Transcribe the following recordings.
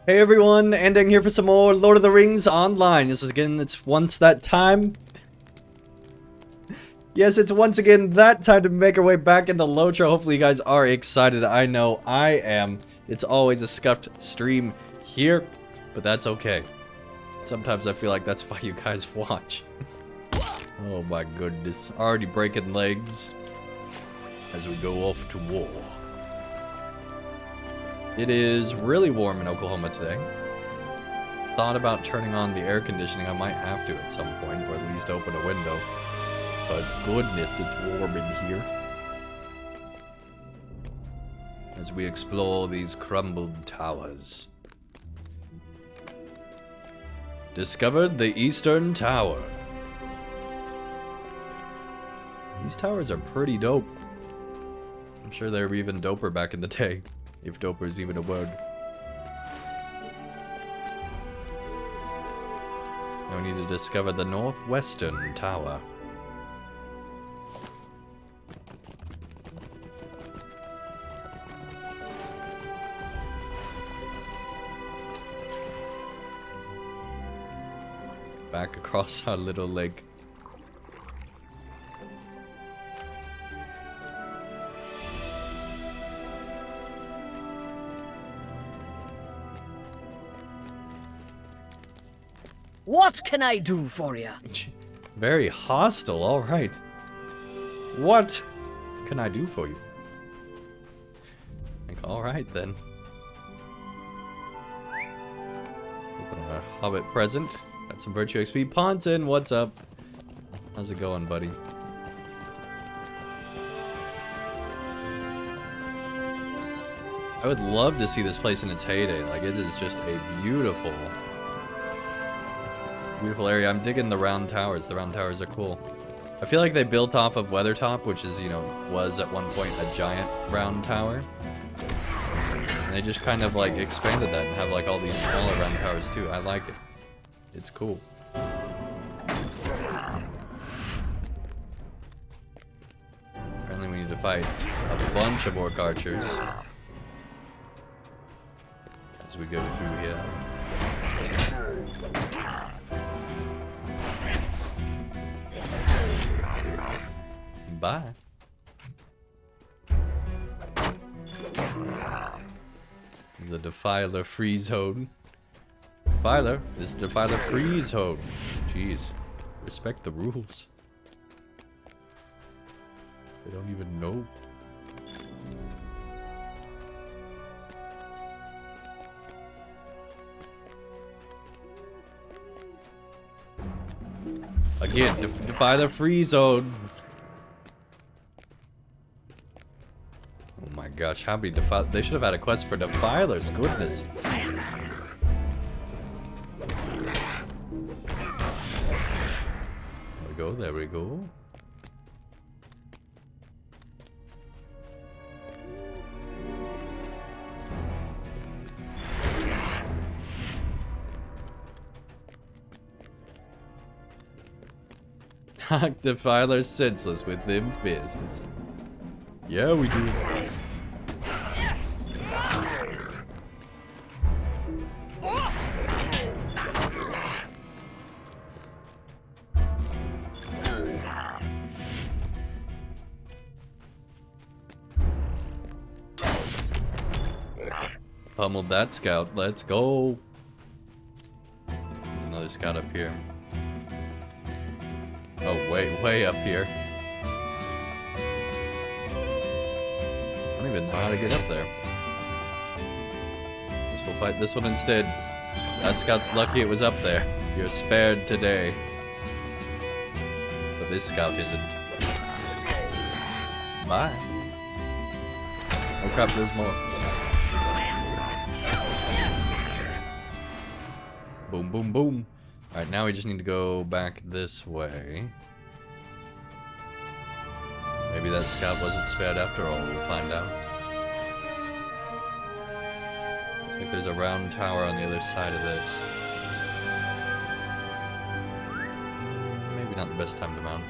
Hey everyone, Andang here for some more Lord of the Rings online. Yes, again, it's once that time. Yes, it's once again that time to make our way back into LOTRO. Hopefully you guys are excited. I know I am. It's always a scuffed stream here, but that's okay. Sometimes I feel like that's why you guys watch. Oh my goodness. Already breaking legs as we go off to war. It is really warm in Oklahoma today. Thought about turning on the air conditioning. I might have to at some point, or at least open a window. But goodness, it's warm in here. As we explore these crumbled towers. Discovered the Eastern Tower. These towers are pretty dope. I'm sure they were even doper back in the day. If doper is even a word. Now we need to discover the Northwestern Tower. Back across our little lake. What can I do for you? Very hostile, alright. What can I do for you? Like, alright then. Open a Hobbit present. Got some Virtue XP. Ponton, what's up? How's it going, buddy? I would love to see this place in its heyday. Like, it is just a beautiful area. I'm digging the round towers. The round towers are cool. I feel like they built off of Weathertop, which is, you know, was at one point a giant round tower. And they just kind of like expanded that and have like all these smaller round towers too. I like it. It's cool. Apparently we need to fight a bunch of orc archers as we go through here. Bye. This is a Defiler freeze zone. Defiler? This is Defiler freeze zone. Jeez. Respect the rules. They don't even know. Again, Defiler freeze zone. Oh my gosh, how many they should have had a quest for Defilers, goodness. There we go, there we go. Knock Defilers senseless with them fists. Yeah, we do. Pummeled that scout. Let's go. Another scout up here. Oh, way up here. I don't even know how to get up there. Guess we'll fight this one instead. That scout's lucky it was up there. You're spared today. But this scout isn't. Bye. Oh crap, there's more. Boom, boom, boom. Alright, now we just need to go back this way. Maybe that scout wasn't spared after all, we'll find out. Looks like there's a round tower on the other side of this. Maybe not the best time to mount.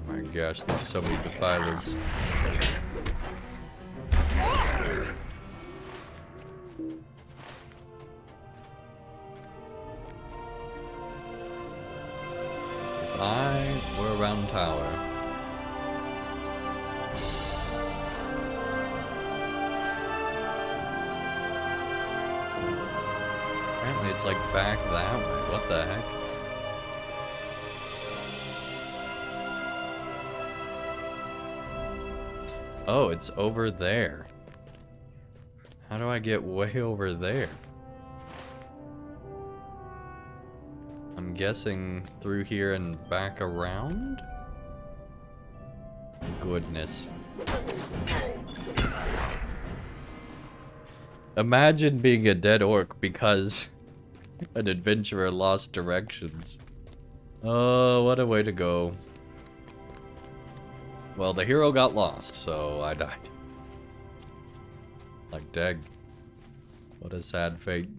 Oh my gosh, there's so many defilers. it's like back that way. What the heck? Oh, it's over there. How do I get way over there? I'm guessing through here and back around? Goodness. Imagine being a dead orc because an adventurer lost directions. Oh, what a way to go. Well, the hero got lost, so I died. Like, dang. What a sad fate.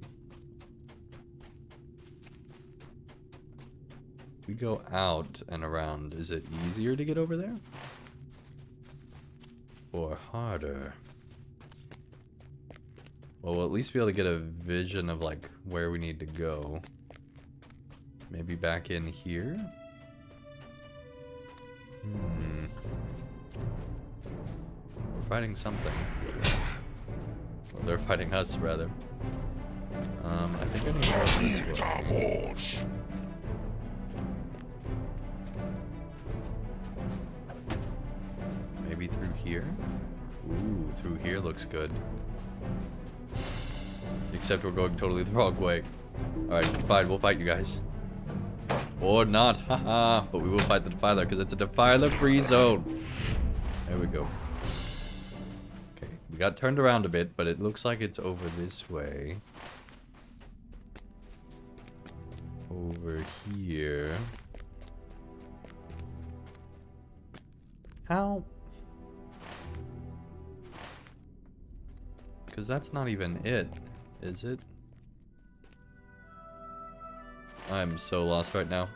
If we go out and around, is it easier to get over there? Or harder? Well, we'll at least be able to get a vision of, like, where we need to go. Maybe back in here? We're fighting something. Well, they're fighting us, rather. I think I need to go this way. Maybe through here? Ooh, through here looks good. Except we're going totally the wrong way. Alright, fine, we'll fight you guys. Or not, haha. But we will fight the Defiler because it's a Defiler-free zone. There we go. Okay, we got turned around a bit, but it looks like it's over this way. Over here. How? Because that's not even it, is it? I'm so lost right now.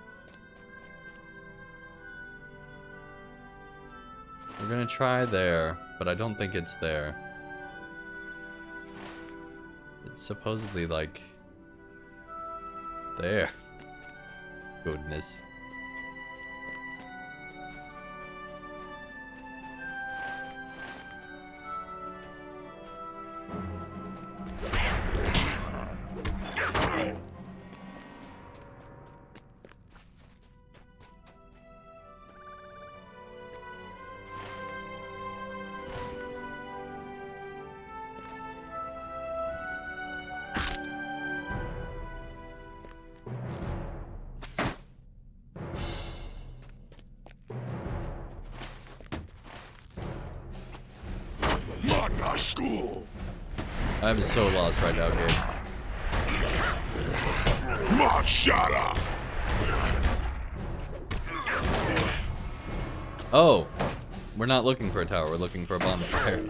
We're gonna try there, but I don't think it's there. It's supposedly like there. Goodness. I'm so lost right now, Gabe. Oh, we're not looking for a tower, we're looking for a bonfire.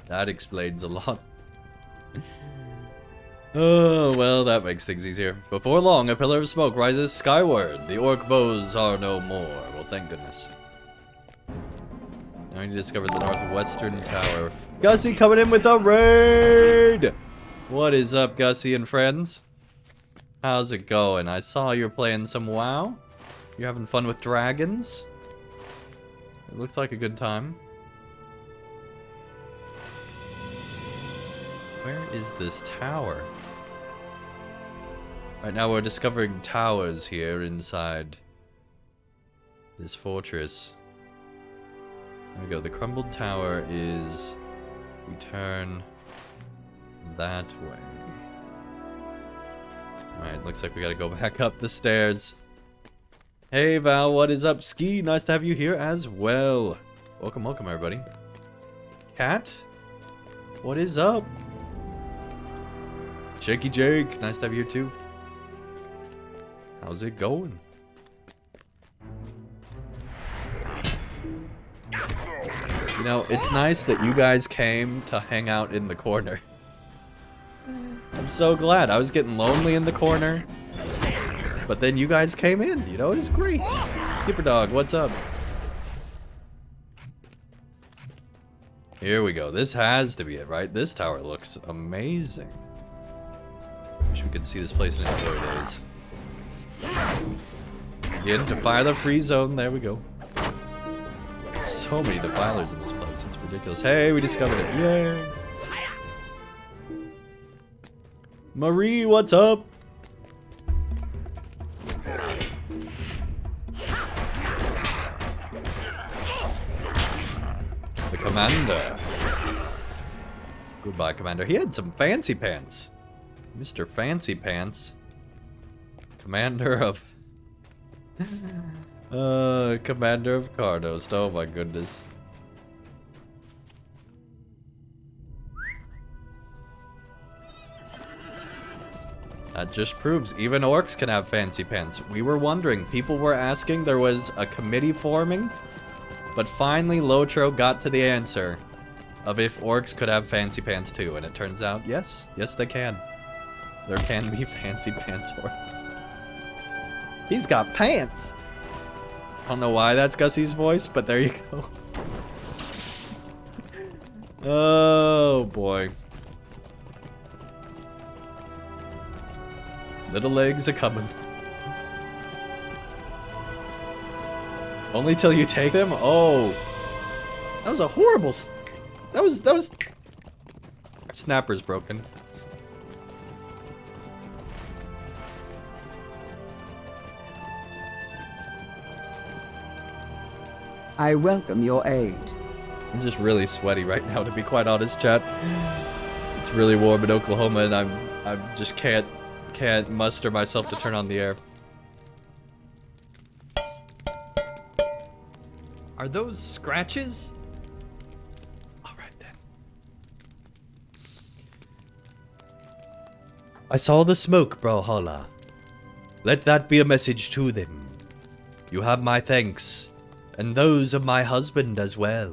That explains a lot. Oh, well, that makes things easier. Before long, a pillar of smoke rises skyward. The orc bows are no more. Well, thank goodness. Now we discovered the northwestern tower. Gussie coming in with a raid! What is up, Gussie and friends? How's it going? I saw you're playing some WoW. You're having fun with dragons? It looks like a good time. Where is this tower? Right now we're discovering towers here inside this fortress. There we go. The crumbled tower is... we turn that way. Alright, looks like we gotta go back up the stairs. Hey Val, what is up? Ski, nice to have you here as well. Welcome, welcome everybody. Cat? What is up? Shaky Jake, nice to have you here too. How's it going? You know, it's nice that you guys came to hang out in the corner. I'm so glad. I was getting lonely in the corner. But then you guys came in, you know, it's great. Skipper Dog, what's up? Here we go. This has to be it, right? This tower looks amazing. Wish we could see this place in its glory days. Again, Defiler free zone. There we go. So so many defilers in this place. It's ridiculous. Hey, we discovered it. Yay. Marie, what's up? The commander. Goodbye, commander. He had some fancy pants. Mr. Fancy Pants. Commander of... Commander of Cardos. Oh my goodness. That just proves even orcs can have fancy pants. We were wondering, people were asking, there was a committee forming, but finally LOTRO got to the answer of if orcs could have fancy pants too, and it turns out, yes, they can. There can be fancy pants orcs. He's got pants! I don't know why that's Gussie's voice, but there you go. Oh boy. Little legs are coming. Only till you take them? Oh. That was a horrible... That was... Snapper's broken. I welcome your aid. I'm just really sweaty right now, to be quite honest, chat. It's really warm in Oklahoma, and I just can't muster myself to turn on the air. Are those scratches? Alright then. I saw the smoke, Brawler. Let that be a message to them. You have my thanks, and those of my husband as well.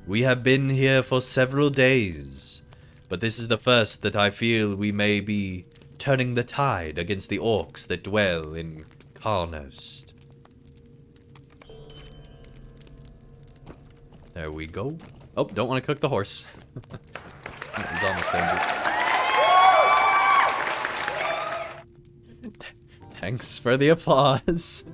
We have been here for several days, but this is the first that I feel we may be turning the tide against the orcs that dwell in Karnost. There we go. Oh, don't want to cook the horse. He's almost dangerous. Thanks for the applause.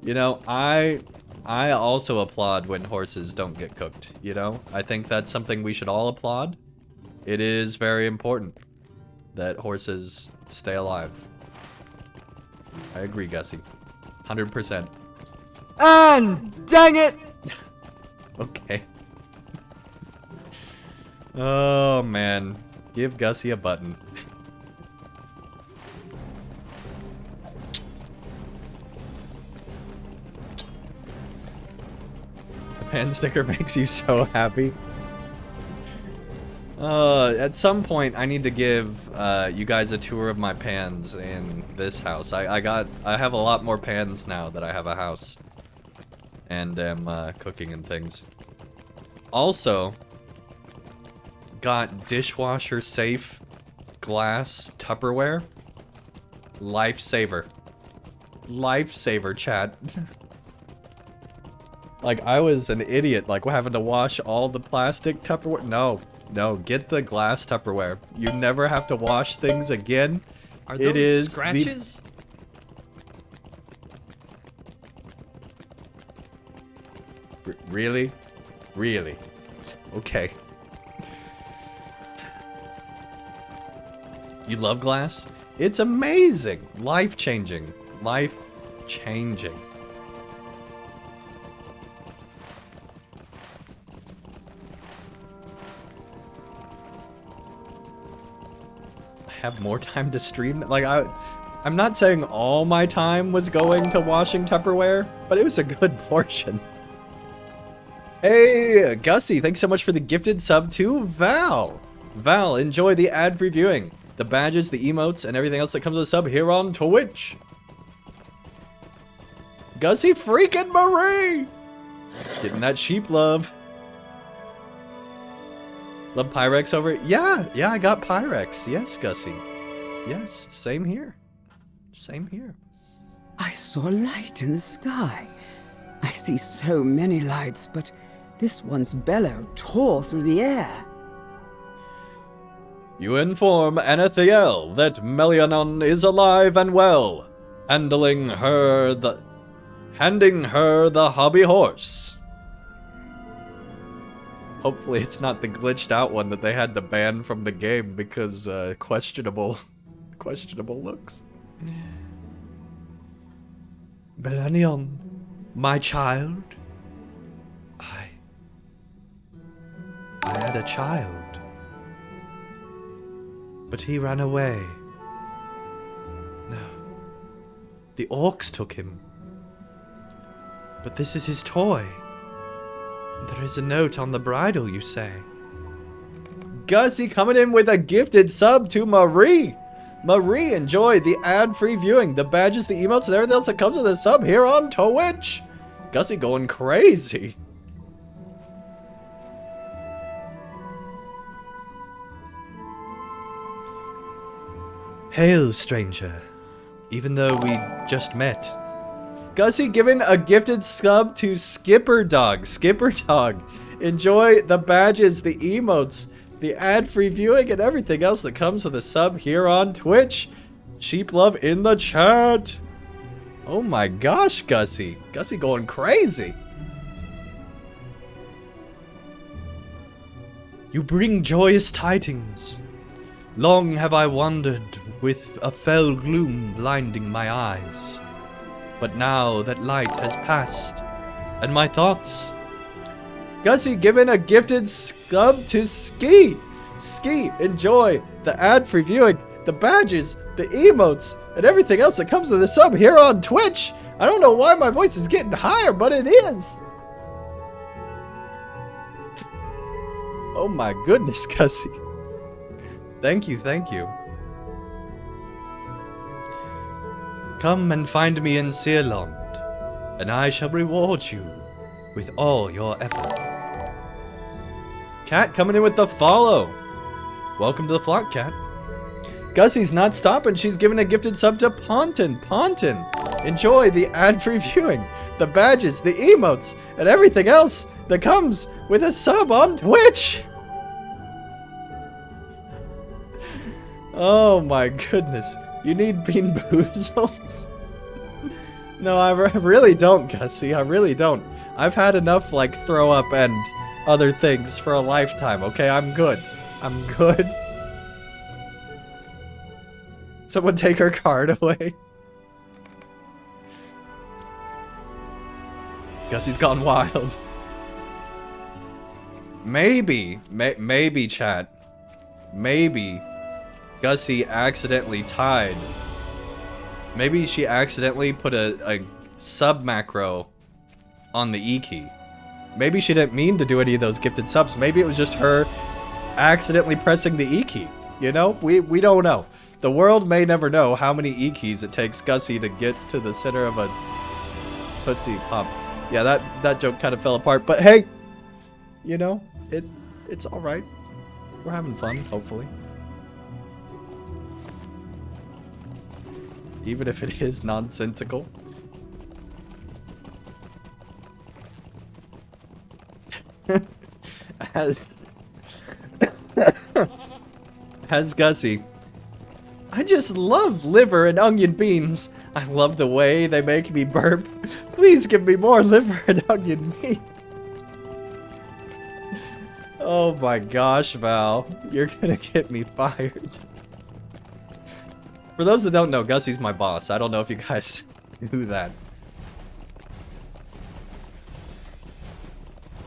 You know, I also applaud when horses don't get cooked, you know? I think that's something we should all applaud. It is very important that horses stay alive. I agree, Gussie. 100%. And dang it! Okay. Oh, man. Give Gussie a button. The pan sticker makes you so happy. At some point, I need to give you guys a tour of my pans in this house. I have a lot more pans now that I have a house. And am cooking and things. Also, got dishwasher safe glass Tupperware. Lifesaver. Lifesaver, chat. Like, I was an idiot, like, having to wash all the plastic Tupperware. No, get the glass Tupperware. You never have to wash things again. Are those scratches? Really? Really? Okay. You love glass? It's amazing! Life-changing. Life-changing. Have more time to stream. Like, I'm not saying all my time was going to washing Tupperware, but it was a good portion. Hey, Gussie, thanks so much for the gifted sub to Val. Val, enjoy the ad-free viewing, the badges, the emotes, and everything else that comes with a sub here on Twitch. Gussie freaking Marie! Getting that sheep love. Love Pyrex over it? Yeah, I got Pyrex. Yes, Gussie. Yes, same here. Same here. I saw light in the sky. I see so many lights, but this one's bellow tore through the air. You inform Anathiel that Melianon is alive and well, handling her handing her the hobby horse. Hopefully it's not the glitched out one that they had to ban from the game because questionable looks. Millennium, my child. I had a child. But he ran away. No. The orcs took him. But this is his toy. There is a note on the bridle, you say. Gussie coming in with a gifted sub to Marie. Marie, enjoy the ad-free viewing, the badges, the emotes, and everything else that comes with a sub here on Twitch. Gussie going crazy. Hail, stranger. Even though we just met. Gussie giving a gifted sub to Skipper Dog. Skipper Dog, enjoy the badges, the emotes, the ad-free viewing, and everything else that comes with a sub here on Twitch. Cheap love in the chat. Oh my gosh, Gussie. Gussie going crazy. You bring joyous tidings. Long have I wandered with a fell gloom blinding my eyes. But now that light has passed, and my thoughts... Gussie giving a gifted sub to Ski! Ski, enjoy the ad-free viewing, the badges, the emotes, and everything else that comes with the sub here on Twitch! I don't know why my voice is getting higher, but it is! Oh my goodness, Gussie. Thank you, thank you. Come and find me in Searland, and I shall reward you with all your effort. Cat coming in with the follow. Welcome to the flock, Cat. Gussie's not stopping. She's giving a gifted sub to Ponton. Ponton, enjoy the ad-free viewing, the badges, the emotes, and everything else that comes with a sub on Twitch. Oh my goodness. You need Bean Boozles? No, I really don't, Gussie. I really don't. I've had enough, like, throw up and other things for a lifetime, okay? I'm good. I'm good. Someone take her card away. Gussie's gone wild. Maybe, chat. Maybe Gussie accidentally tied. Maybe she accidentally put a sub macro on the E key. Maybe she didn't mean to do any of those gifted subs. Maybe it was just her accidentally pressing the E key. You know? We don't know. The world may never know how many E keys it takes Gussie to get to the center of a Tootsie Pop. Yeah, that joke kind of fell apart. But hey, you know, it's alright. We're having fun, hopefully. Even if it is nonsensical. As Gussie. I just love liver and onion beans. I love the way they make me burp. Please give me more liver and onion meat. Oh my gosh, Val. You're gonna get me fired. For those that don't know, Gussie's my boss. I don't know if you guys knew that.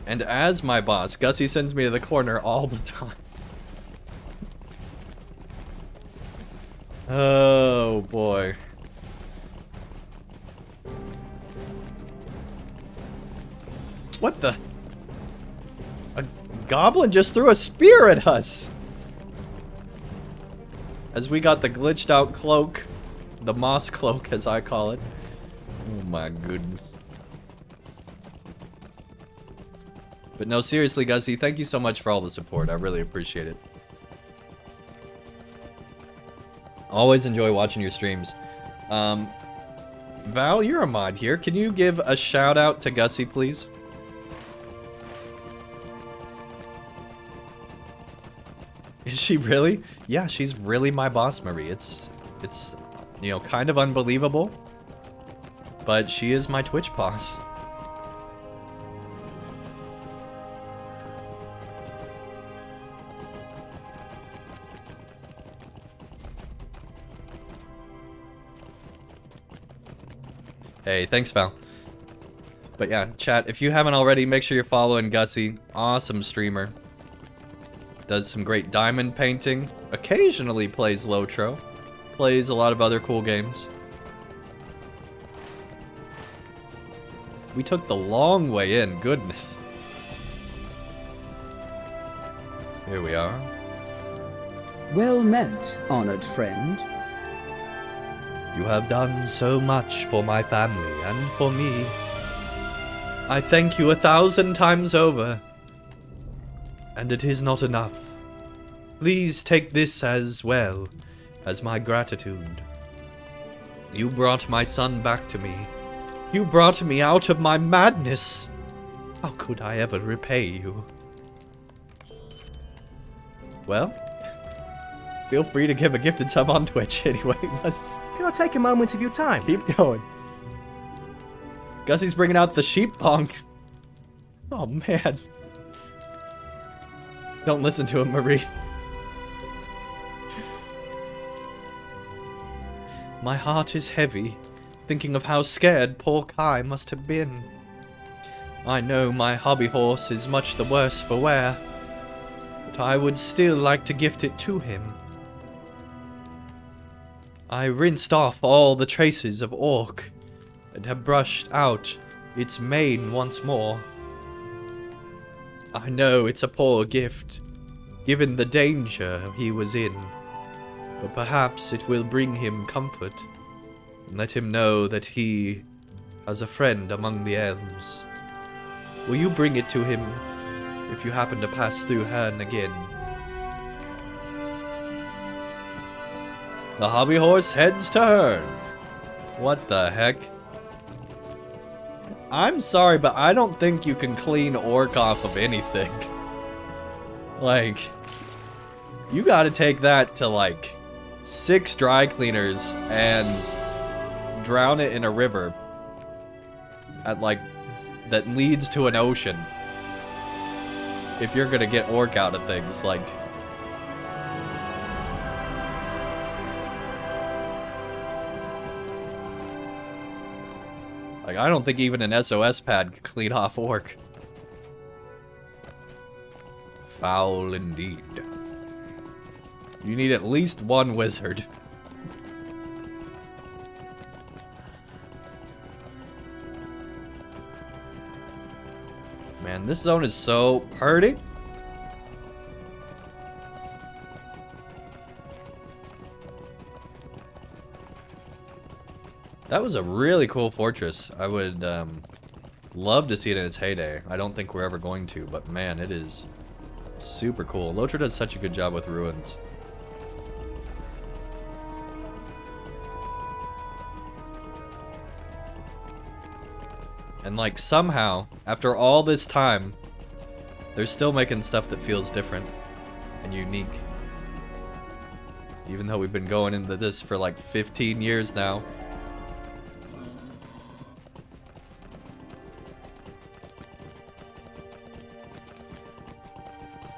And as my boss, Gussie sends me to the corner all the time. Oh boy. What the? A goblin just threw a spear at us! As we got the glitched out cloak. The moss cloak, as I call it. Oh my goodness. But no, seriously, Gussie, thank you so much for all the support. I really appreciate it. Always enjoy watching your streams. Val, you're a mod here. Can you give a shout out to Gussie, please? Is she really? Yeah, she's really my boss, Marie. It's you know, kind of unbelievable. but she is my Twitch boss. Hey, thanks, Val. But yeah, chat, if you haven't already, make sure you're following Gussie. Awesome streamer. Does some great diamond painting. Occasionally plays LOTRO. Plays a lot of other cool games. We took the long way in, goodness. Here we are. Well met, honored friend. You have done so much for my family and for me. I thank you 1,000 times over. And it is not enough. Please take this as well as my gratitude. You brought my son back to me. You brought me out of my madness. How could I ever repay you? Well, feel free to give a gifted sub on Twitch anyway. Let's Take a moment of your time. keep going. Gussie's bringing out the sheep pong. Oh man. Don't listen to him, Marie. My heart is heavy, thinking of how scared poor Kai must have been. I know my hobby horse is much the worse for wear, but I would still like to gift it to him. I rinsed off all the traces of Orc, and have brushed out its mane once more. I know it's a poor gift, given the danger he was in, but perhaps it will bring him comfort, and let him know that he has a friend among the elves. Will you bring it to him if you happen to pass through Herne again? The hobby horse heads to Herne. What the heck? I'm sorry, but I don't think you can clean Orc off of anything. Like, you gotta take that to like 6 dry cleaners and drown it in a river at like that leads to an ocean if you're gonna get Orc out of things. Like, I don't think even an SOS pad could clean off Orc. Foul indeed. You need at least one wizard. Man, this zone is so pretty. That was a really cool fortress. I would love to see it in its heyday. I don't think we're ever going to, but man, it is super cool. LOTRO does such a good job with ruins. And like somehow, after all this time, they're still making stuff that feels different and unique. Even though we've been going into this for like 15 years now.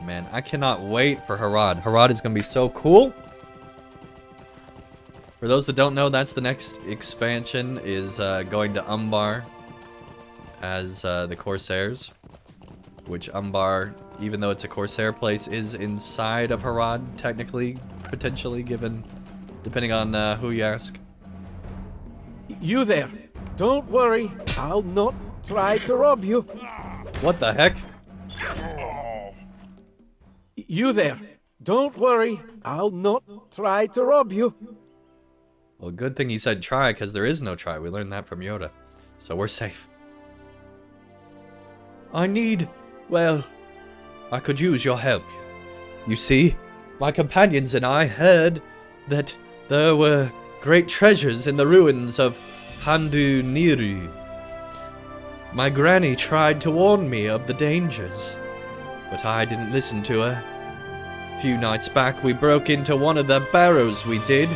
Man, I cannot wait for Harad. Harad is going to be so cool. For those that don't know, that's the next expansion, is going to Umbar as the Corsairs. Which Umbar, even though it's a Corsair place, is inside of Harad, technically, potentially, depending on who you ask. You there. Don't worry. I'll not try to rob you. What the heck? You there. Don't worry. I'll not try to rob you. Well, good thing he said try, because there is no try. We learned that from Yoda. So we're safe. Well, I could use your help. You see, my companions and I heard that there were great treasures in the ruins of Handu Niru. My granny tried to warn me of the dangers, but I didn't listen to her. A few nights back, we broke into one of the barrows we did,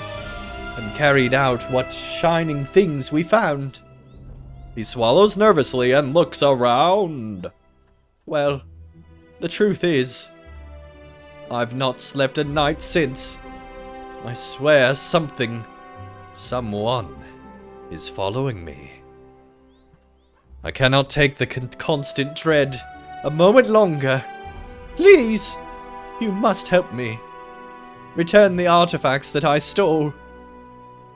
and carried out what shining things we found. He swallows nervously and looks around. Well, the truth is, I've not slept a night since. I swear someone is following me. I cannot take the constant dread a moment longer. Please, you must help me. Return the artifacts that I stole.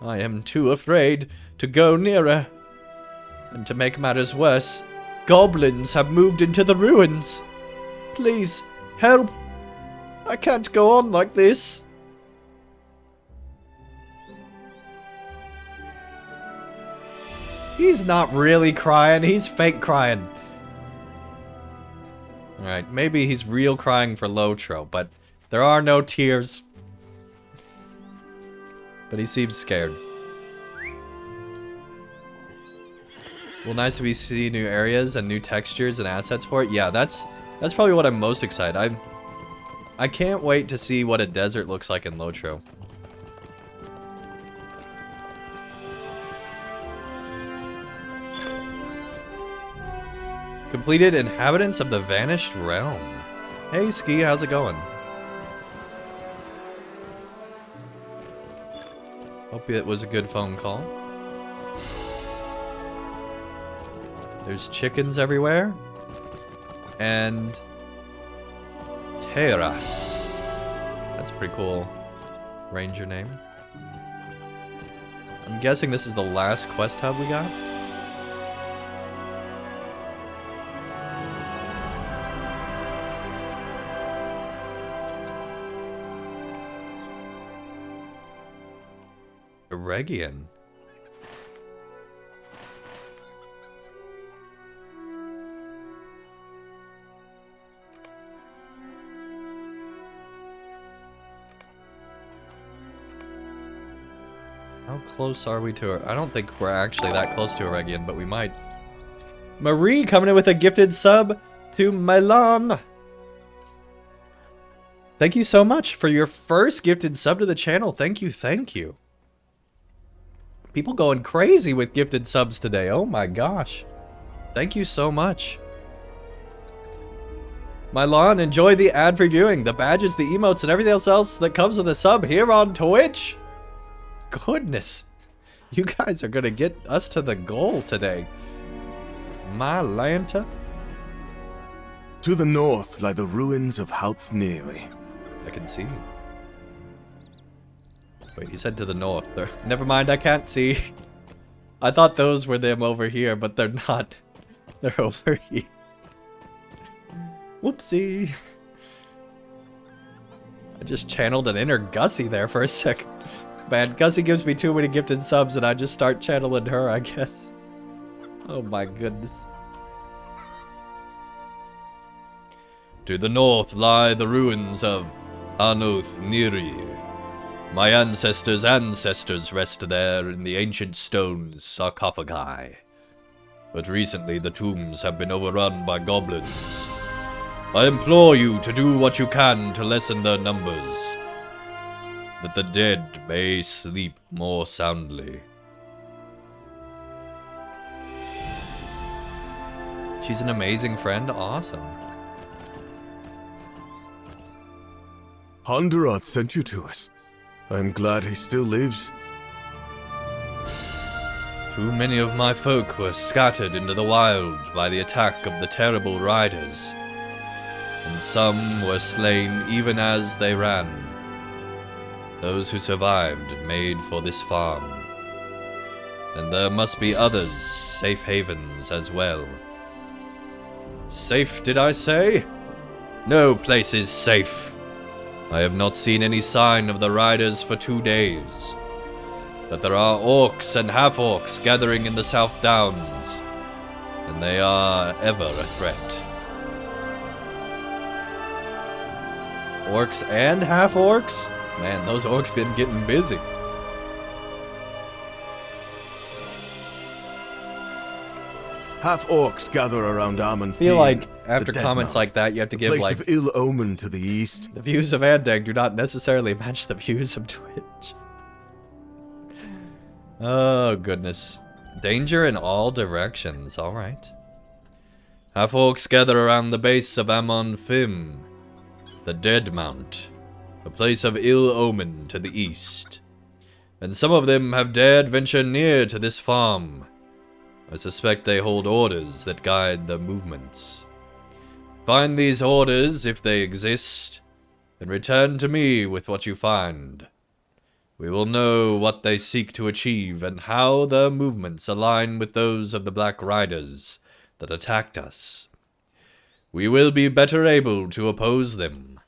I am too afraid to go nearer. And to make matters worse, goblins have moved into the ruins. Please, help. I can't go on like this. He's not really crying, he's fake crying. Alright, maybe he's real crying for LOTRO, but there are no tears. But he seems scared. Well, nice to be seeing new areas and new textures and assets for it. Yeah, that's probably what I'm most excited. I can't wait to see what a desert looks like in LOTRO. Completed Inhabitants of the Vanished Realm. Hey Ski, how's it going? Hope it was a good phone call. There's chickens everywhere. And Terras. That's a pretty cool ranger name. I'm guessing this is the last quest hub we got. Regian. How close are we to her? I don't think we're actually that close to Regian, but we might. Marie coming in with a gifted sub to Milan. Thank you so much for your first gifted sub to the channel. Thank you, thank you. People going crazy with gifted subs today. Oh my gosh. Thank you so much. Milan, enjoy the ad-free viewing, the badges, the emotes, and everything else that comes with a sub here on Twitch. Goodness. You guys are going to get us to the goal today. My Lanta. To the north lie the ruins of Halfneri. I can see. Wait, he said to the north. Never mind, I can't see. I thought those were them over here, but they're not. They're over here. Whoopsie. I just channeled an inner Gussie there for a second. Man, Gussie gives me too many gifted subs and I just start channeling her, I guess. Oh my goodness. To the north lie the ruins of Halfneri. My ancestors' ancestors rest there in the ancient stone sarcophagi. But recently the tombs have been overrun by goblins. I implore you to do what you can to lessen their numbers, that the dead may sleep more soundly. She's an amazing friend? Awesome. Hondorath sent you to us. I'm glad he still lives. Too many of my folk were scattered into the wild by the attack of the terrible riders, and some were slain even as they ran. Those who survived made for this farm, and there must be others, safe havens as well. Safe, did I say? No place is safe. I have not seen any sign of the riders for 2 days. But there are orcs and half-orcs gathering in the South Downs, and they are ever a threat. Orcs and half-orcs? Man, those orcs been getting busy. Half-orcs gather around Amon. I feel like after comments like that, you have to give like of ill omen to the east. The views of Andang do not necessarily match the views of Twitch. Oh goodness. Danger in all directions, alright. Half-orcs gather around the base of Amon Fim, the Dead Mount, a place of ill omen to the east. And some of them have dared venture near to this farm. I suspect they hold orders that guide their movements. Find these orders, if they exist, and return to me with what you find. We will know what they seek to achieve and how their movements align with those of the Black Riders that attacked us. We will be better able to oppose them.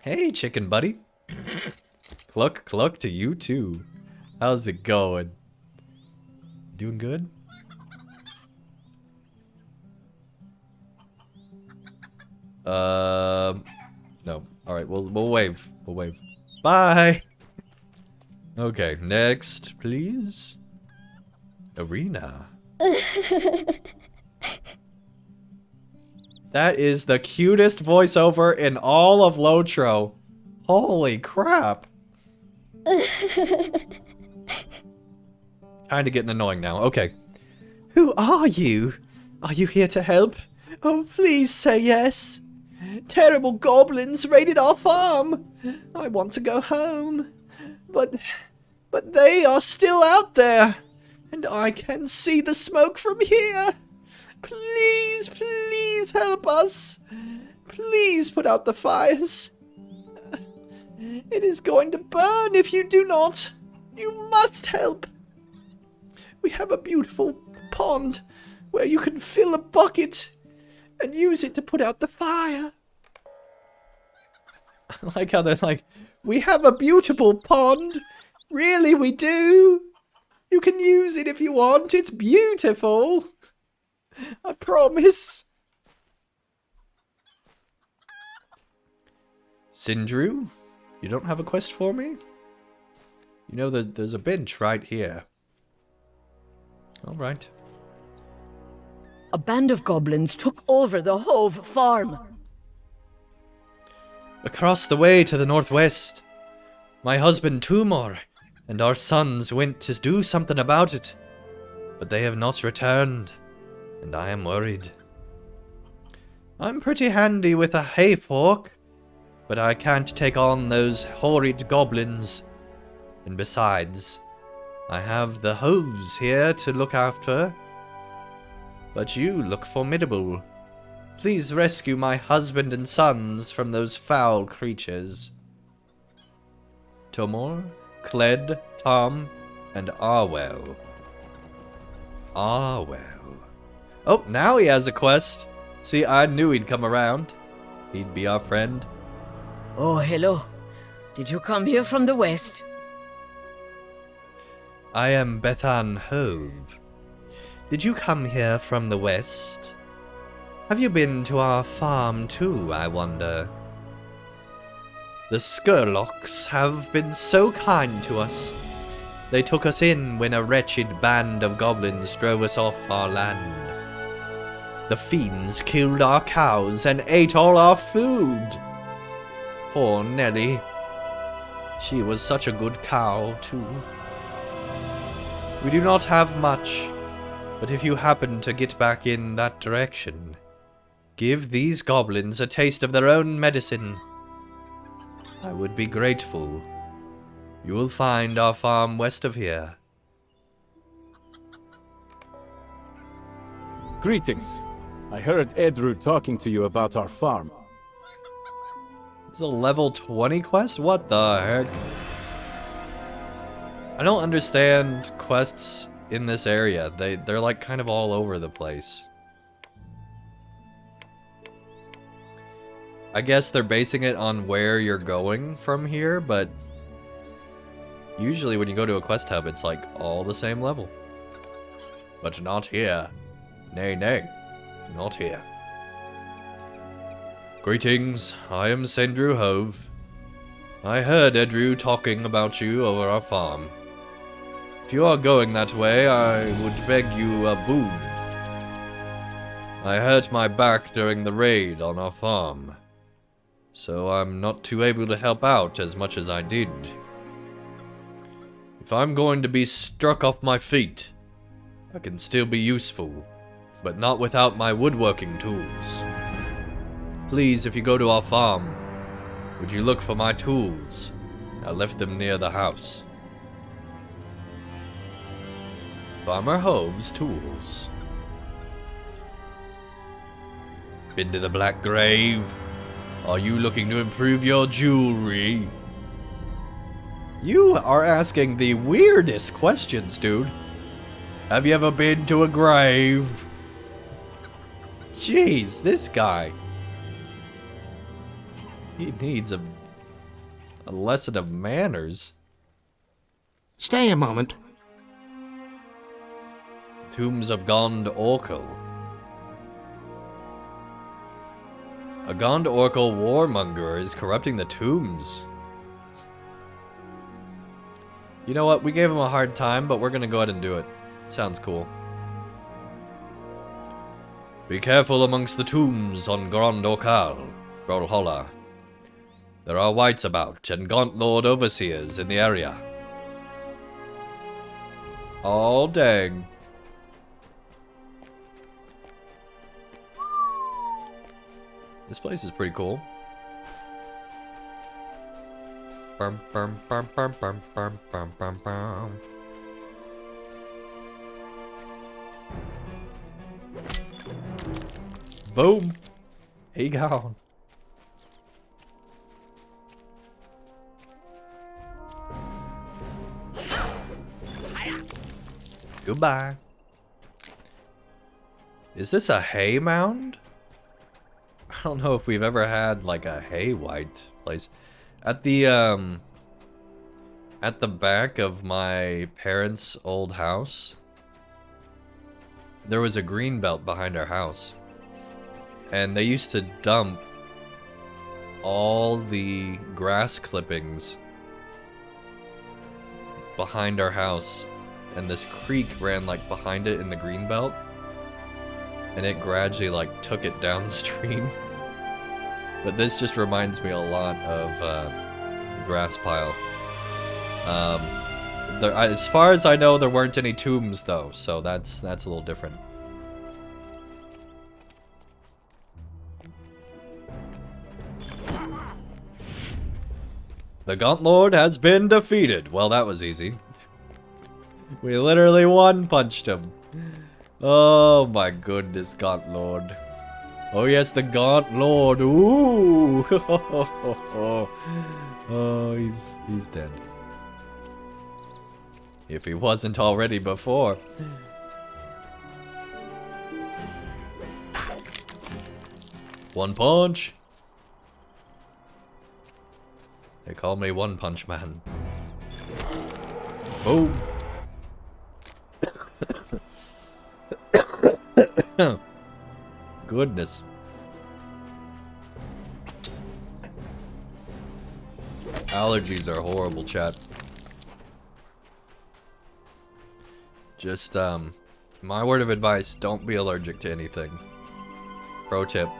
Hey, chicken buddy. Cluck, cluck to you too. How's it going? Doing good? No. Alright, we'll wave. We'll wave. Bye! Okay, next, please. Arena. That is the cutest voiceover in all of LOTRO. Holy crap. Kinda getting annoying now. Okay. Who are you? Are you here to help? Oh, please say yes. Terrible goblins raided our farm. I want to go home. But they are still out there. And I can see the smoke from here. Please, please help us. Please put out the fires. It is going to burn if you do not. You must help. We have a beautiful pond where you can fill a bucket and use it to put out the fire. I like how they're like, we have a beautiful pond. Really, we do. You can use it if you want. It's beautiful. I promise. Sindru, you don't have a quest for me? You know that there's a bench right here. Alright. A band of goblins took over the Hove farm. Across the way to the northwest. My husband Tumor and our sons went to do something about it, but they have not returned, and I am worried. I'm pretty handy with a hay fork, but I can't take on those horrid goblins. And besides, I have the Hoves here to look after. But you look formidable. Please rescue my husband and sons from those foul creatures. Tomor, Cled, Tom, and Arwell. Arwell. Oh, now he has a quest. See, I knew he'd come around. He'd be our friend. Oh, hello. Did you come here from the west? I am Bethan Hove. Did you come here from the west? Have you been to our farm too, I wonder? The Skurlocks have been so kind to us. They took us in when a wretched band of goblins drove us off our land. The fiends killed our cows and ate all our food. Poor Nellie. She was such a good cow, too. We do not have much, but if you happen to get back in that direction, give these goblins a taste of their own medicine. I would be grateful. You will find our farm west of here. Greetings. I heard Edru talking to you about our farm. It's a level 20 quest? What the heck? I don't understand quests in this area. They're like kind of all over the place. I guess they're basing it on where you're going from here, but usually when you go to a quest hub, it's like all the same level. But not here. Nay, nay. Not here. Greetings, I am Sindru Hove. I heard Edru talking about you over our farm. If you are going that way, I would beg you a boon. I hurt my back during the raid on our farm, so I'm not too able to help out as much as I did. If I'm going to be struck off my feet, I can still be useful, but not without my woodworking tools. Please, if you go to our farm, would you look for my tools? I left them near the house. Farmer Hove's tools. Been to the Black Grave? Are you looking to improve your jewelry? You are asking the weirdest questions, dude. Have you ever been to a grave? Jeez, this guy. He needs a lesson of manners. Stay a moment. Tombs of Gond Orkel. A Gond Orkel warmonger is corrupting the tombs. You know what? We gave him a hard time, but we're gonna go ahead and do it. Sounds cool. Be careful amongst the tombs on Grand Orkal, Brawler. There are whites about, and Gaunt Lord overseers in the area. Oh, dang. This place is pretty cool. Bum, bum, bum, bum, bum, bum, bum, bum, bum. Boom. He gone. Goodbye. Is this a hay mound? I don't know if we've ever had like a hay white place. At the back of my parents' old house, there was a green belt behind our house. And they used to dump all the grass clippings behind our house. And this creek ran like behind it in the green belt. And it gradually like took it downstream. But this just reminds me a lot of the grass pile. As far as I know, there weren't any tombs though, so that's a little different. The Gaunt Lord has been defeated. Well, that was easy. We literally one-punched him. Oh my goodness, Gaunt Lord. Oh yes, the Gaunt Lord. Ooh. Oh, he's dead. If he wasn't already before. One punch. They call me One Punch Man. Boom. Goodness. Allergies are horrible, chat. Just, my word of advice, don't be allergic to anything. Pro tip.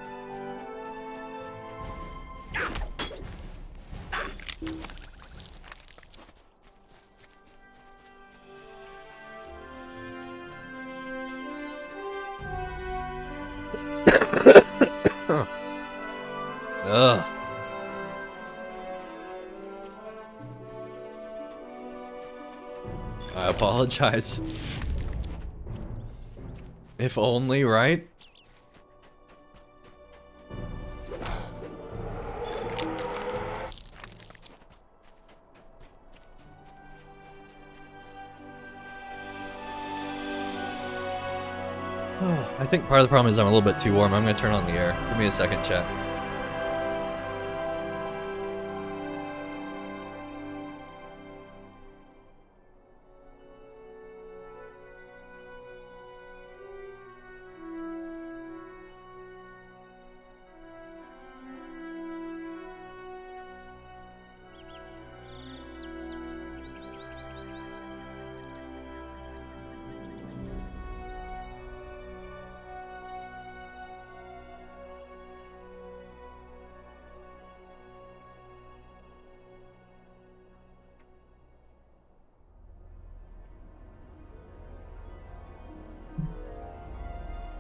Ugh. I apologize. If only, right? I think part of the problem is I'm a little bit too warm. I'm gonna turn on the air. Give me a second, chat.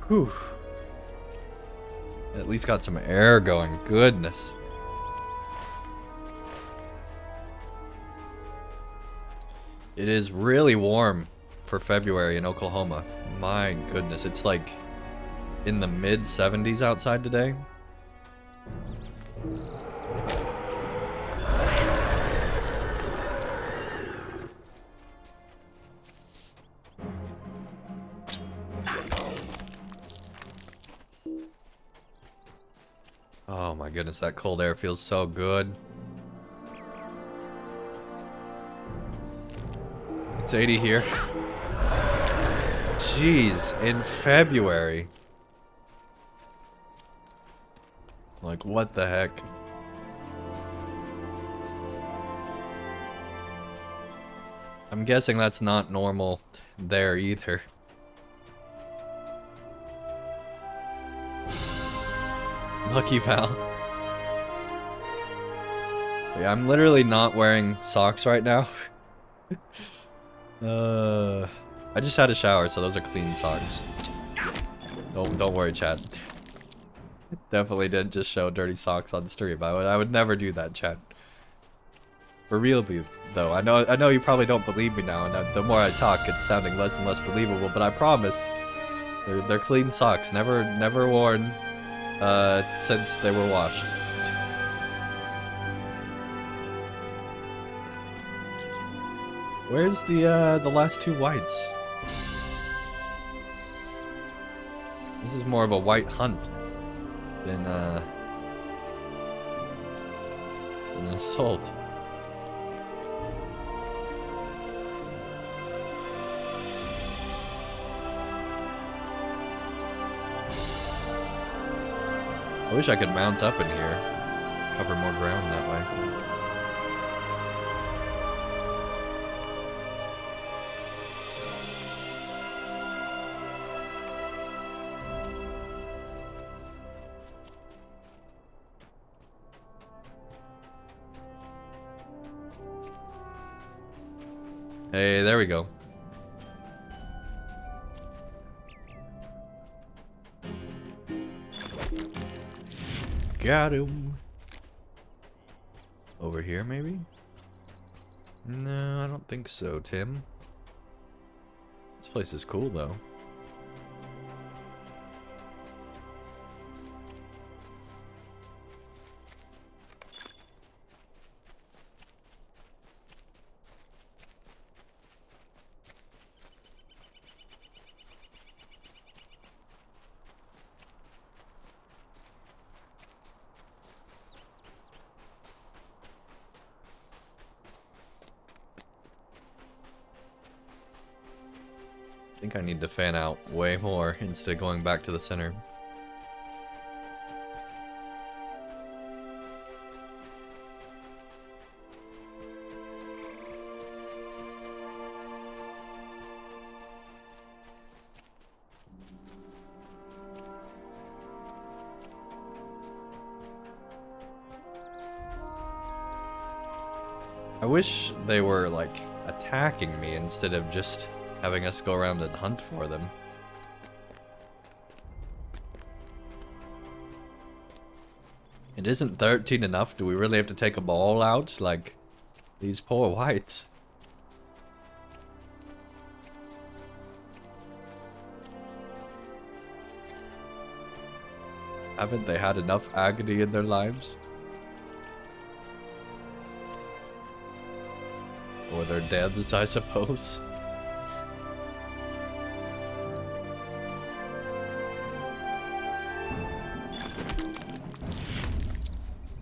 Whew. At least got some air going. Goodness. It is really warm for February in Oklahoma. My goodness, it's like in the mid 70s outside today. Oh my goodness, that cold air feels so good. It's 80 here. Jeez, in February. Like, what the heck? I'm guessing that's not normal there either. Lucky Val. Yeah, I'm literally not wearing socks right now. I just had a shower, so those are clean socks. Don't worry, chat. Definitely didn't just show dirty socks on the stream. I would never do that, chat. For real, though. I know you probably don't believe me now, and the more I talk, it's sounding less and less believable. But I promise, they're clean socks. Never worn since they were washed. Where's the last two whites? This is more of a white hunt than an assault. I wish I could mount up in here, cover more ground that way. Hey, there we go. Got him. Over here, maybe? No, I don't think so, Tim. This place is cool, though. I think I need to fan out way more instead of going back to the center. I wish they were, like, attacking me instead of just having us go around and hunt for them. It isn't 13 enough. Do we really have to take them all out? Like, these poor whites. Haven't they had enough agony in their lives? Or their deaths, I suppose.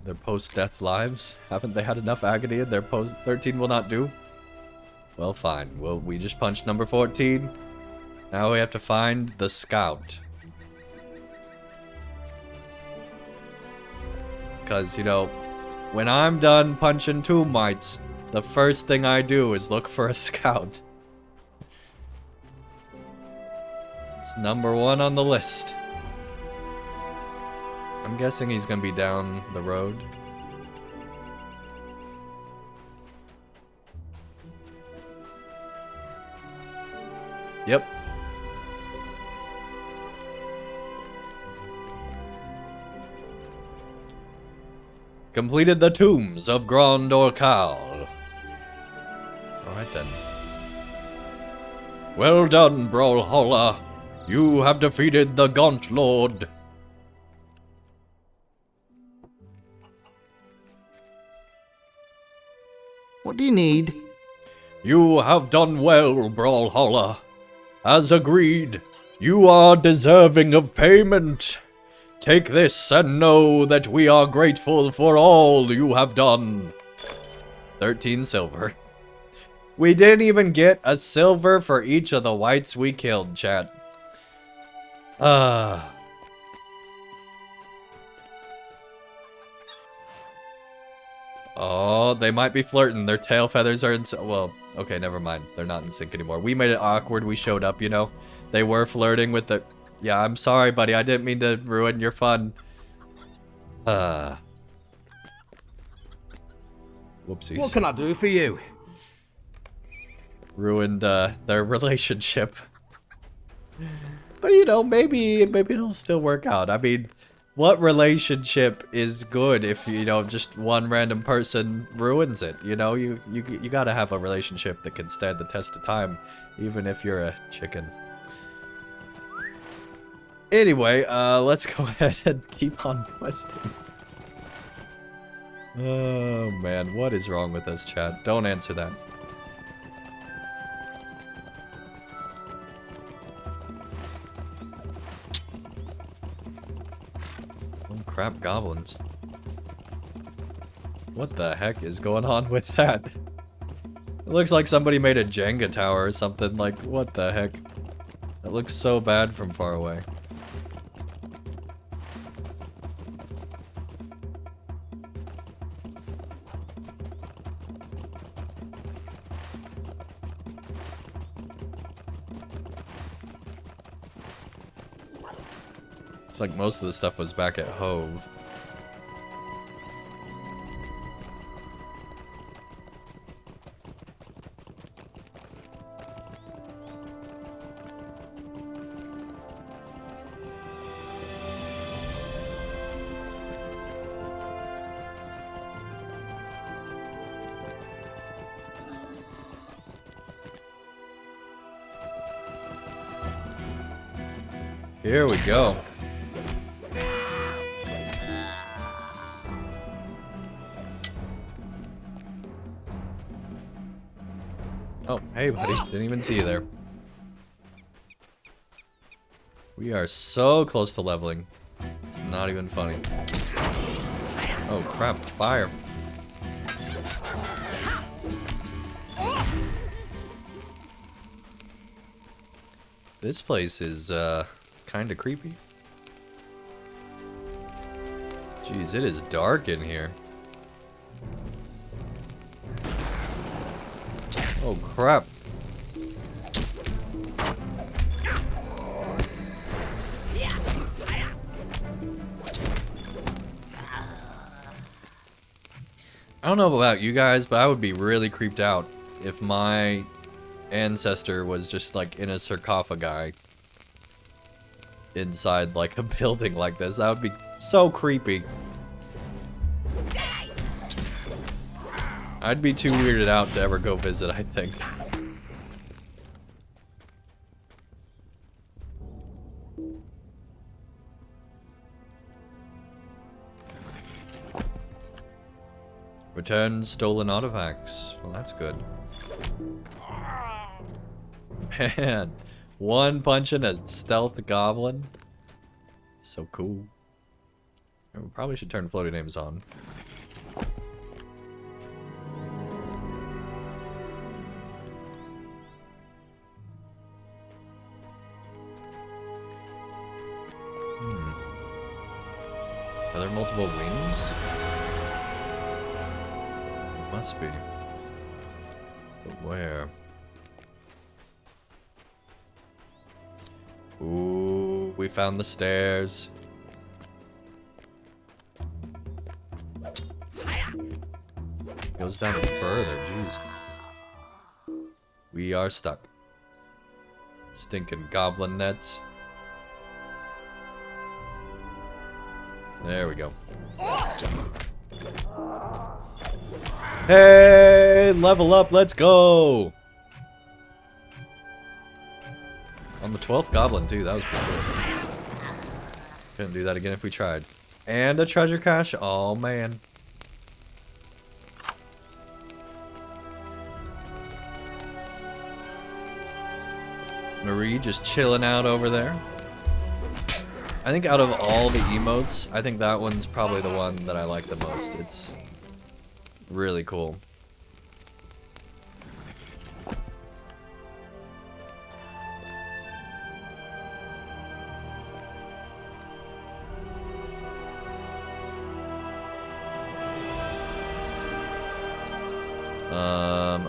Their post-death lives? Haven't they had enough agony in their post? 13 will not do? Well, fine. Well, we just punched number 14. Now we have to find the scout. Because, you know, when I'm done punching tomb mites, the first thing I do is look for a scout. It's number 1 on the list. I'm guessing he's gonna be down the road. Yep. Completed the tombs of Grand Orcal. Alright then. Well done, Brawler. You have defeated the Gaunt Lord. What do you need? You have done well, Brawler. As agreed, you are deserving of payment. Take this and know that we are grateful for all you have done. 13 silver. We didn't even get a silver for each of the whites we killed, chat. Oh, they might be flirting. Their tail feathers are in... Well, okay, never mind. They're not in sync anymore. We made it awkward. We showed up, you know? They were flirting with the... Yeah, I'm sorry, buddy. I didn't mean to ruin your fun. Whoopsies. What can I do for you? Ruined their relationship. But you know, maybe it'll still work out. I mean, what relationship is good if, you know, just one random person ruins it? You know, you gotta have a relationship that can stand the test of time, even if you're a chicken. Anyway, let's go ahead and keep on questing. Oh man, what is wrong with this chat? Don't answer that. Oh crap, goblins. What the heck is going on with that? It looks like somebody made a Jenga tower or something. Like, what the heck? That looks so bad from far away. Looks like most of the stuff was back at Hove. Here we go. Oh, hey buddy, didn't even see you there. We are so close to leveling. It's not even funny. Oh crap, fire. This place is kind of creepy. Jeez, it is dark in here. Oh crap. I don't know about you guys, but I would be really creeped out if my ancestor was just like in a sarcophagi inside like a building like this. That would be so creepy. I'd be too weirded out to ever go visit, I think. Return stolen artifacts. Well, that's good. Man, one punch and a stealth goblin. So cool. We probably should turn floating names on. Are there multiple wings? Must be. But where? Ooh, we found the stairs. Goes down further, jeez. We are stuck. Stinking goblin nets. There we go. Hey, level up, let's go! On the 12th goblin, too, that was pretty cool. Couldn't do that again if we tried. And a treasure cache, oh man. Marie just chilling out over there. I think out of all the emotes, I think that one's probably the one that I like the most. It's really cool.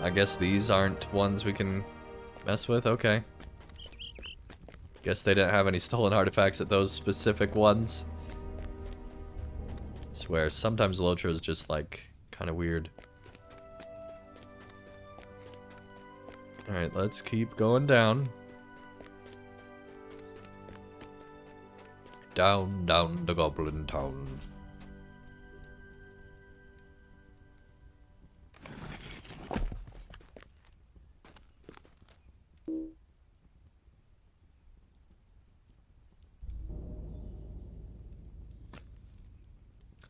I guess these aren't ones we can mess with. Okay. Guess they didn't have any stolen artifacts at those specific ones. I swear, sometimes LOTRO is just like kind of weird. Alright, let's keep going down. Down, down the Goblin Town.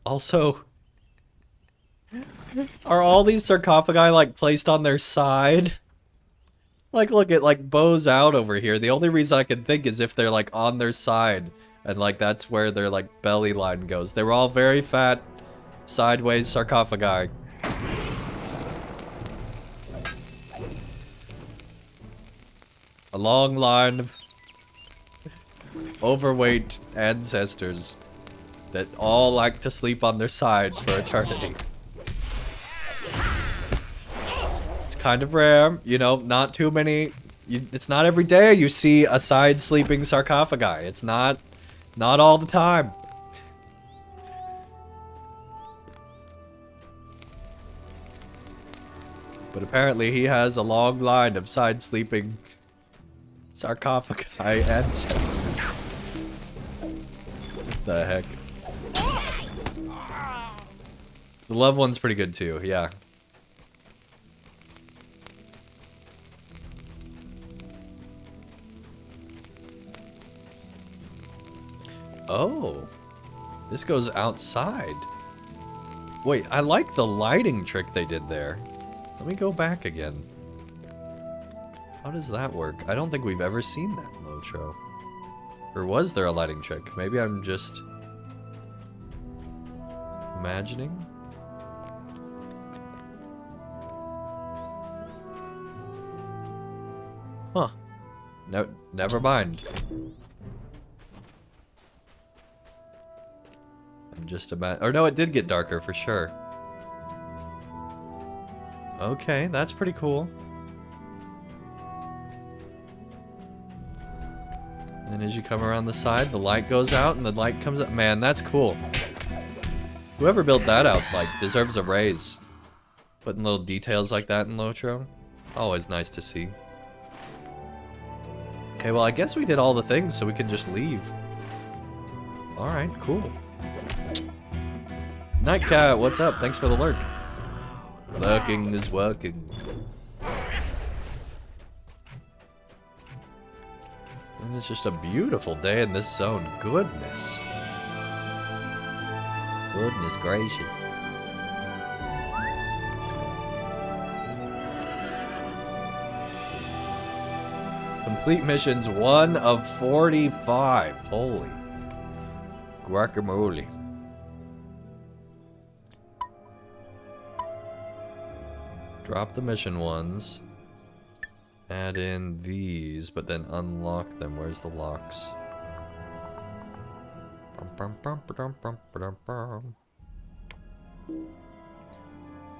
Also, are all these sarcophagi like placed on their side? Like, look at like bows out over here. The only reason I can think is if they're like on their side and like that's where their like belly line goes. They were all very fat, sideways sarcophagi. A long line of overweight ancestors that all like to sleep on their side for eternity. It's kind of rare, you know, not too many. It's not every day you see a side sleeping sarcophagi. It's not all the time. But apparently he has a long line of side sleeping sarcophagi ancestors. What the heck? The love one's pretty good too, yeah. Oh, this goes outside. Wait, I like the lighting trick they did there. Let me go back again. How does that work? I don't think we've ever seen that in LOTRO. Or was there a lighting trick? Maybe I'm just imagining? Huh. No, never mind. I'm just about. Or no, it did get darker for sure. Okay, that's pretty cool. And then as you come around the side, the light goes out and the light comes up. Man, that's cool. Whoever built that out, like, deserves a raise. Putting little details like that in LOTRO. Always nice to see. Okay, well, I guess we did all the things, so we can just leave. Alright, cool. Nightcat, what's up? Thanks for the lurk. Lurking is working. And it's just a beautiful day in this zone. Goodness. Goodness gracious. Complete missions 1 of 45. Holy guacamole. Drop the mission ones. Add in these, but then unlock them. Where's the locks?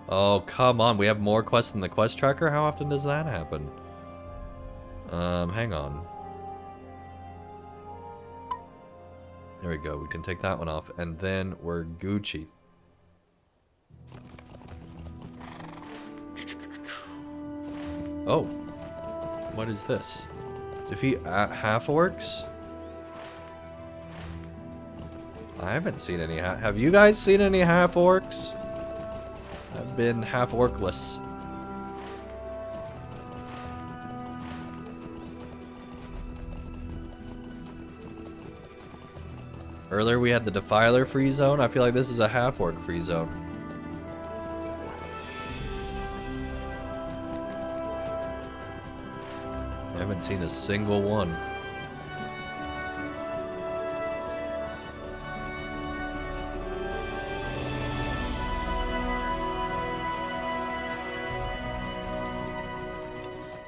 Oh, come on. We have more quests than the quest tracker? How often does that happen? Hang on. There we go. We can take that one off. And then we're Gucci. Oh. What is this? Defeat half-orcs? I haven't seen any have you guys seen any half-orcs? have been half orcless. Earlier we had the Defiler free zone. I feel like this is a half orc free zone. I haven't seen a single one.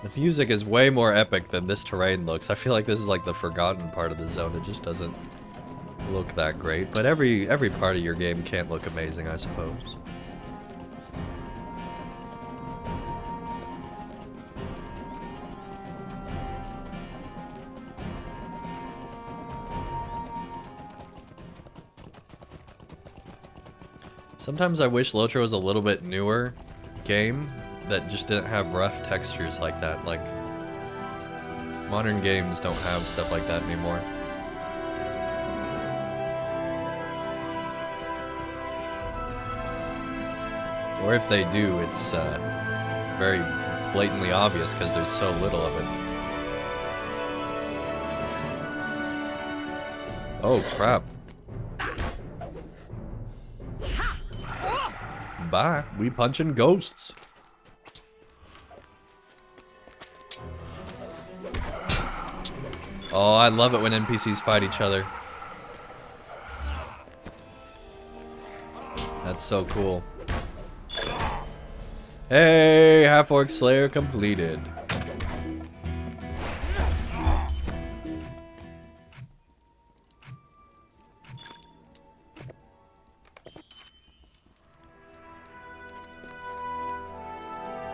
The music is way more epic than this terrain looks. I feel like this is like the forgotten part of the zone. It just doesn't look that great. But every part of your game can't look amazing, I suppose. Sometimes I wish LOTRO was a little bit newer game that just didn't have rough textures like that. Like, modern games don't have stuff like that anymore. Or if they do, it's very blatantly obvious because there's so little of it. Oh, crap. Bye. We punching ghosts. Oh, I love it when NPCs fight each other. That's so cool. Hey, Half-Orc Slayer completed.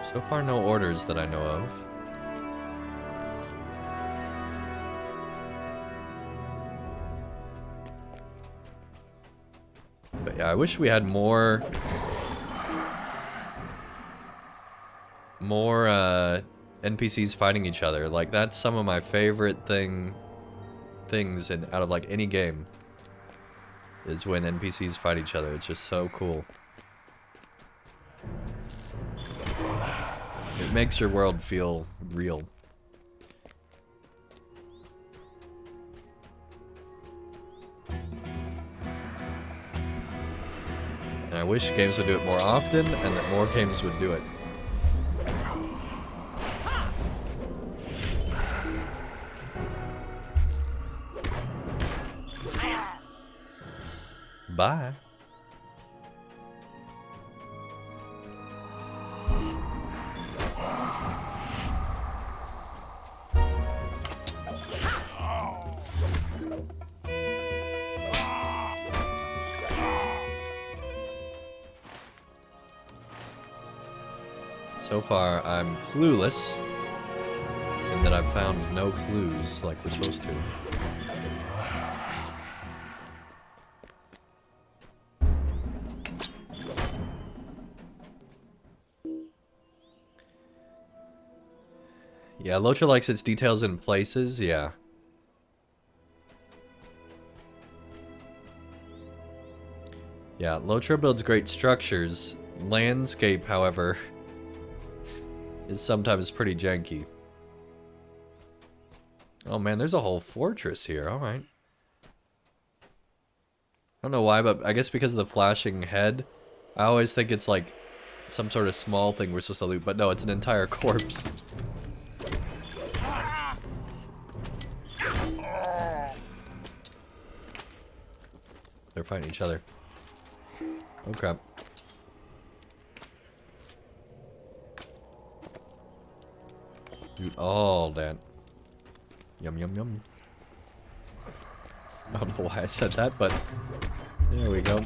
So far, no orders that I know of. But yeah, I wish we had more NPCs fighting each other. Like, that's some of my favorite things out of like any game, is when NPCs fight each other. It's just so cool. It makes your world feel real. And I wish games would do it more often, and that more games would do it. Bye. So far, I'm clueless, in that I've found no clues like we're supposed to. Yeah, LOTRO likes its details in places, yeah. Yeah, LOTRO builds great structures. Landscape, however, is sometimes pretty janky. Oh man, there's a whole fortress here, alright. I don't know why, but I guess because of the flashing head, I always think it's like some sort of small thing we're supposed to loot, but no, it's an entire corpse. They're fighting each other. Oh crap. Loot all that. Yum yum yum. I don't know why I said that, but there we go.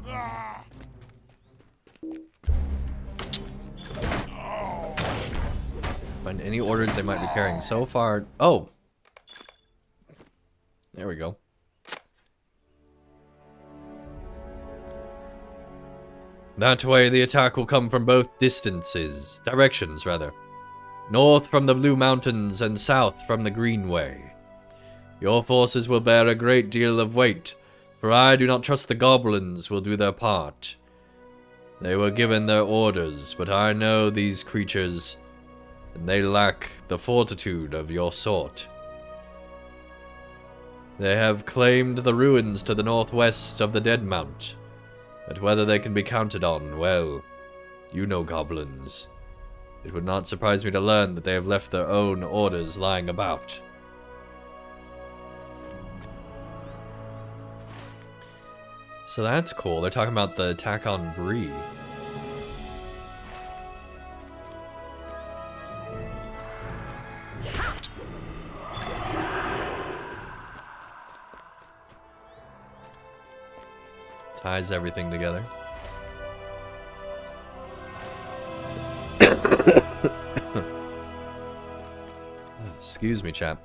Find any orders they might be carrying. So far, oh! There we go. That way the attack will come from both directions rather. North from the Blue Mountains and south from the Greenway. Your forces will bear a great deal of weight, for I do not trust the goblins will do their part. They were given their orders, but I know these creatures, and they lack the fortitude of your sort. They have claimed the ruins to the northwest of the Dead Mount, but whether they can be counted on, well, you know goblins. It would not surprise me to learn that they have left their own orders lying about. So that's cool. They're talking about the attack on Bree. Ties everything together. Excuse me, chap.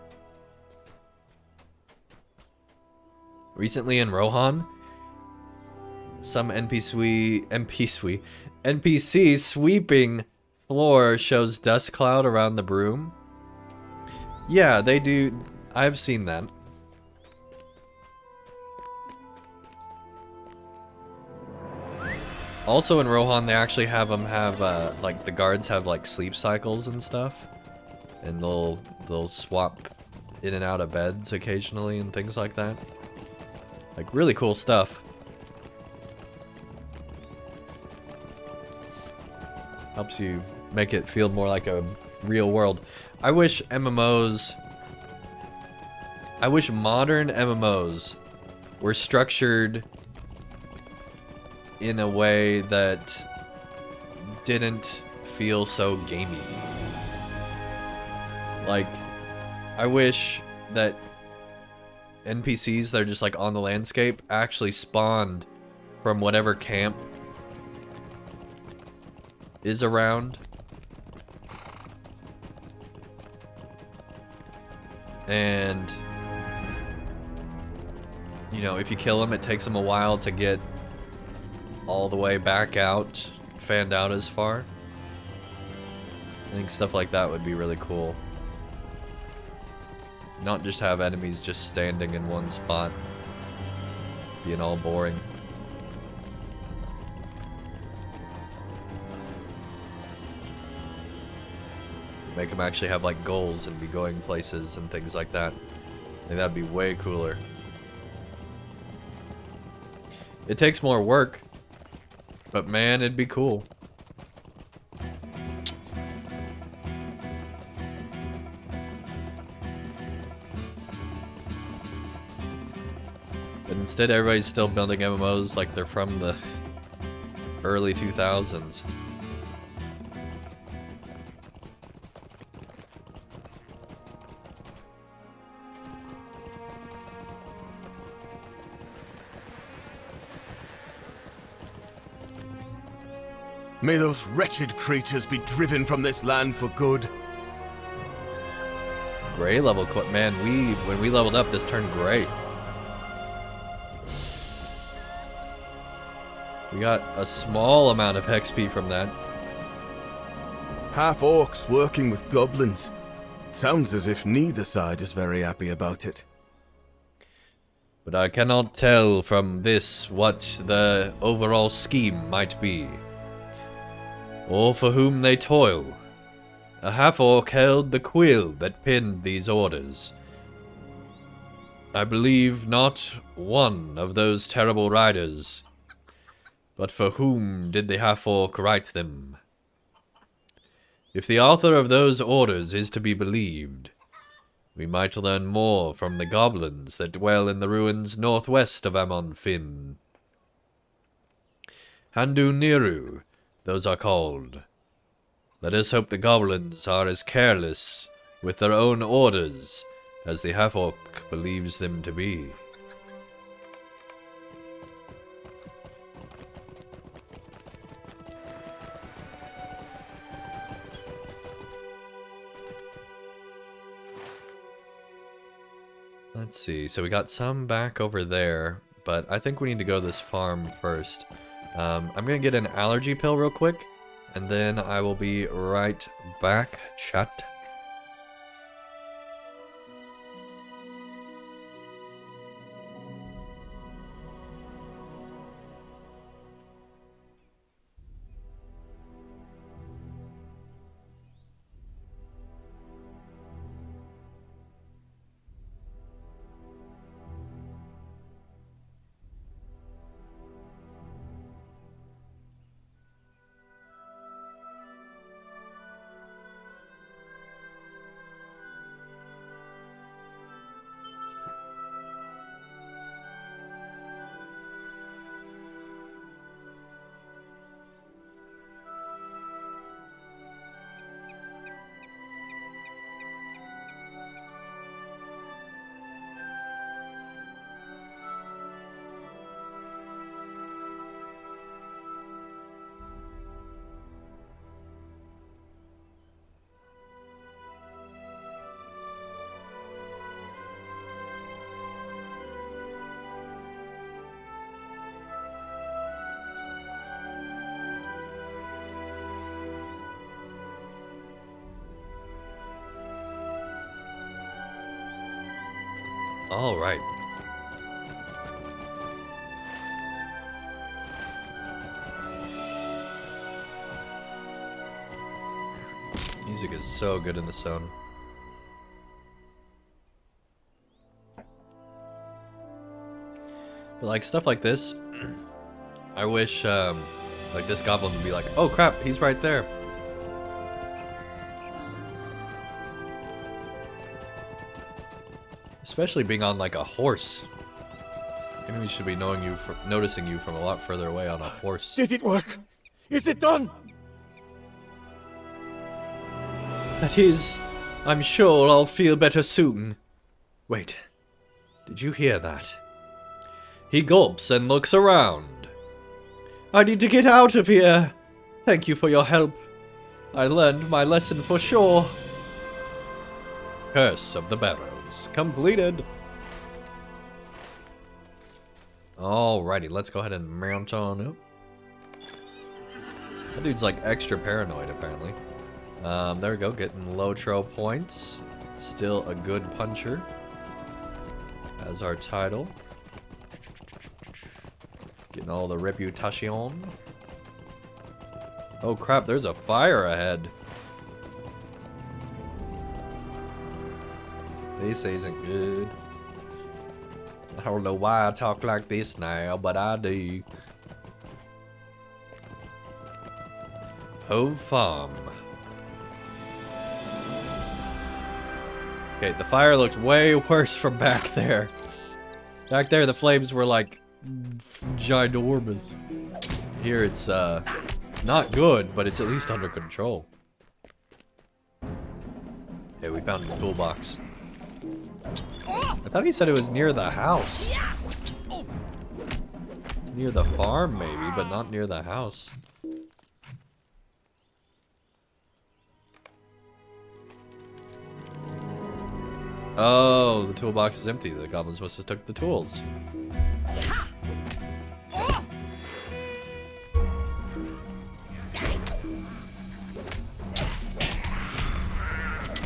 Recently in Rohan, some NPC sweeping floor shows dust cloud around the broom. Yeah, they do. I've seen that. Also in Rohan, they actually have them have, like, the guards have, like, sleep cycles and stuff. And they'll swap in and out of beds occasionally and things like that. Like, really cool stuff. Helps you make it feel more like a real world. I wish modern MMOs were structured in a way that didn't feel so gamey. Like, I wish that NPCs that are just like on the landscape actually spawned from whatever camp is around. And, you know, if you kill them, it takes them a while to get all the way back out, fanned out as far. I think stuff like that would be really cool. Not just have enemies just standing in one spot, being all boring. Make them actually have like goals and be going places and things like that. I think that'd be way cooler. It takes more work, but man, it'd be cool. But instead, everybody's still building MMOs like they're from the early 2000s. May those wretched creatures be driven from this land for good. Gray level, man, when we leveled up, this turned gray. We got a small amount of XP from that. Half-orcs working with goblins. Sounds as if neither side is very happy about it. But I cannot tell from this what the overall scheme might be, or for whom they toil. A half-orc held the quill that pinned these orders. I believe not one of those terrible riders. But for whom did the half-orc write them? If the author of those orders is to be believed, we might learn more from the goblins that dwell in the ruins northwest of Amon Fin. Handu Niru, those are called. Let us hope the goblins are as careless with their own orders as the half-orc believes them to be. Let's see, so we got some back over there, but I think we need to go to this farm first. I'm gonna get an allergy pill real quick, and then I will be right back, chat. All right. Music is so good in the zone. But like stuff like this, I wish like this goblin would be like, oh crap, he's right there. Especially being on like a horse. Enemies should be noticing you from a lot further away on a horse. Did it work? Is it done? That is, I'm sure I'll feel better soon. Wait, did you hear that? He gulps and looks around. I need to get out of here. Thank you for your help. I learned my lesson for sure. Curse of the Barrows completed. Alrighty, let's go ahead and mount on up. That dude's like extra paranoid apparently. There we go, getting LOTRO points. Still a good puncher. As our title. Getting all the reputation. Oh crap, there's a fire ahead. This isn't good. I don't know why I talk like this now, but I do. Hove Farm. Okay, the fire looked way worse from back there. Back there, the flames were like ginormous. Here, it's not good, but it's at least under control. Okay, we found the toolbox. I thought he said it was near the house. It's near the farm, maybe, but not near the house. Oh, the toolbox is empty. The goblins must have took the tools.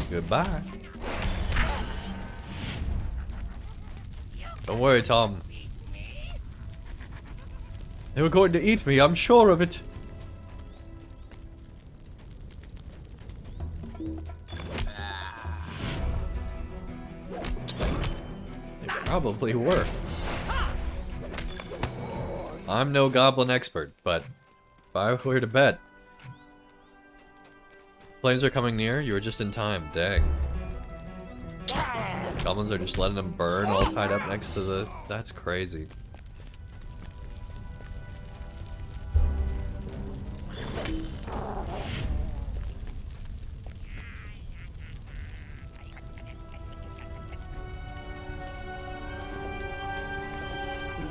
Goodbye. Don't worry, Tom. They were going to eat me, I'm sure of it. They probably were. I'm no goblin expert, but if I were to bet. Flames are coming near, you were just in time, dang. Goblins are just letting them burn all tied up next to the... That's crazy.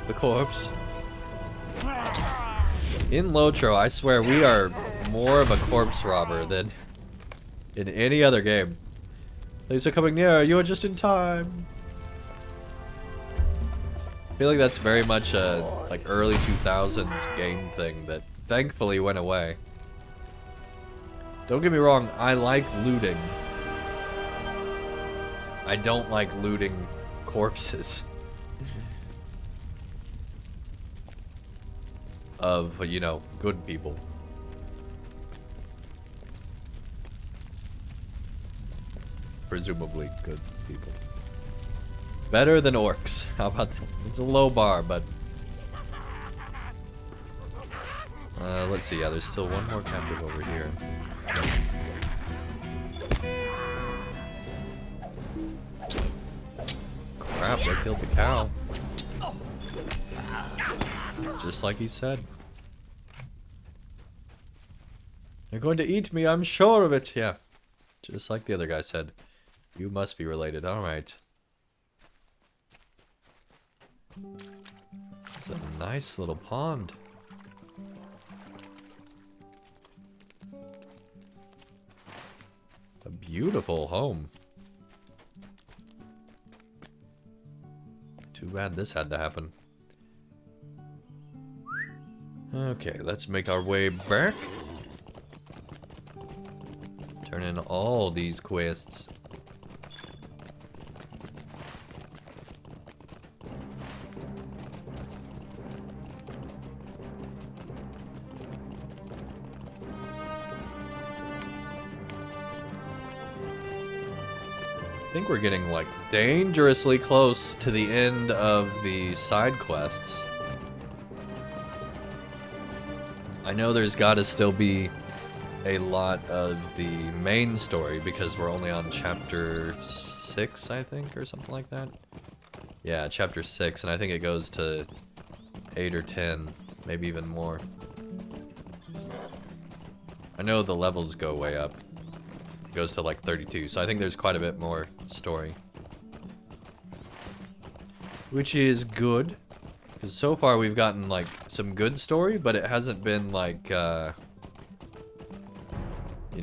The corpse. In LOTRO, I swear we are more of a corpse robber than in any other game. Flames are coming near, you are just in time. I feel like that's very much a like early 2000s game thing that thankfully went away. Don't get me wrong, I like looting. I don't like looting corpses. Of, you know, good people. Presumably good people. Better than orcs. How about that? It's a low bar, but... let's see. Yeah, there's still one more captive over here. Crap, they killed the cow. Just like he said. They're going to eat me, I'm sure of it. Yeah, just like the other guy said. You must be related, alright. It's a nice little pond. A beautiful home. Too bad this had to happen. Okay, let's make our way back. Turn in all these quests. I think we're getting, like, dangerously close to the end of the side quests. I know there's gotta still be a lot of the main story because we're only on chapter 6, I think, or something like that. Yeah, chapter 6, and I think it goes to 8 or 10, maybe even more. I know the levels go way up. It goes to like 32, so I think there's quite a bit more story. Which is good, because so far we've gotten like some good story, but it hasn't been like, you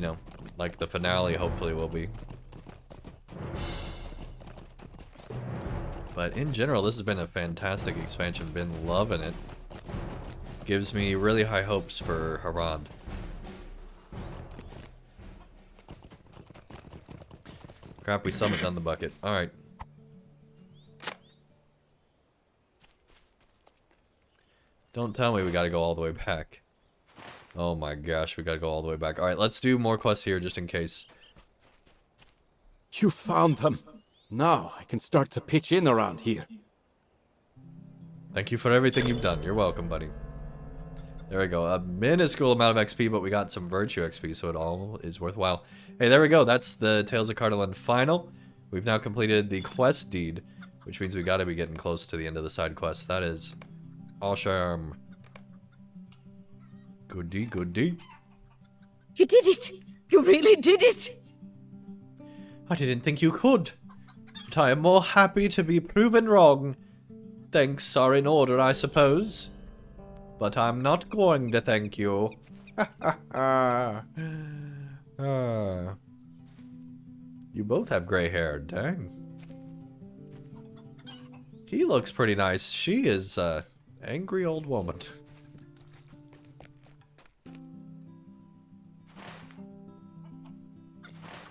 know, like the finale hopefully will be. But in general, this has been a fantastic expansion. Been loving it. Gives me really high hopes for Harad. Crap, we still haven't done the bucket. Alright. Don't tell me we gotta go all the way back. Oh my gosh, we gotta go all the way back. Alright, let's do more quests here just in case. You found them. Now I can start to pitch in around here. Thank you for everything you've done. You're welcome, buddy. There we go. A minuscule amount of XP, but we got some virtue XP, so it all is worthwhile. Hey, there we go. That's the Tales of Cardolan final. We've now completed the quest deed, which means we gotta be getting close to the end of the side quest. That is awesome. Goody, goody. You did it! You really did it! I didn't think you could, but I am more happy to be proven wrong. Thanks are in order, I suppose. But I'm not going to thank you. You both have gray hair, dang. He looks pretty nice. She is a angry old woman.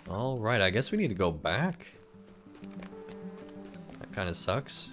Alright, I guess we need to go back. That kind of sucks.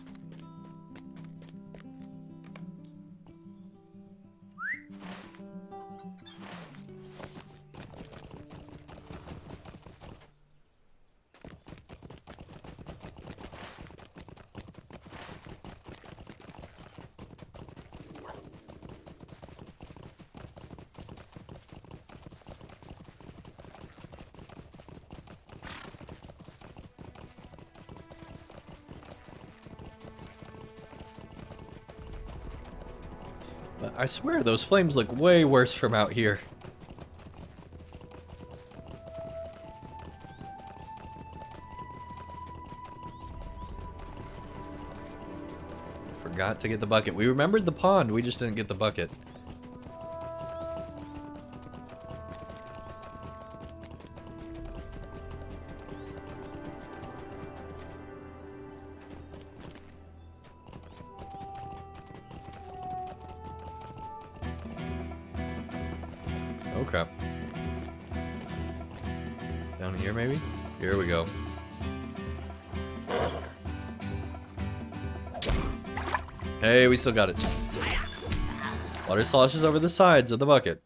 But I swear those flames look way worse from out here. Forgot to get the bucket. We remembered the pond, we just didn't get the bucket. Oh crap. Down here maybe? Here we go. Hey, we still got it. Water sloshes over the sides of the bucket.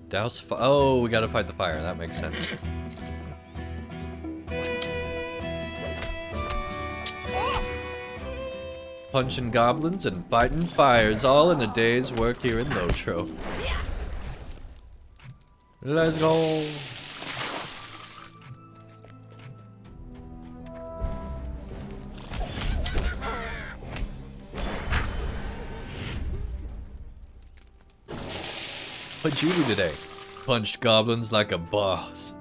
Douse oh, we gotta fight the fire. That makes sense. Punching goblins and fighting fires, all in a day's work here in LOTRO. Let's go. What'd you do today? Punched goblins like a boss.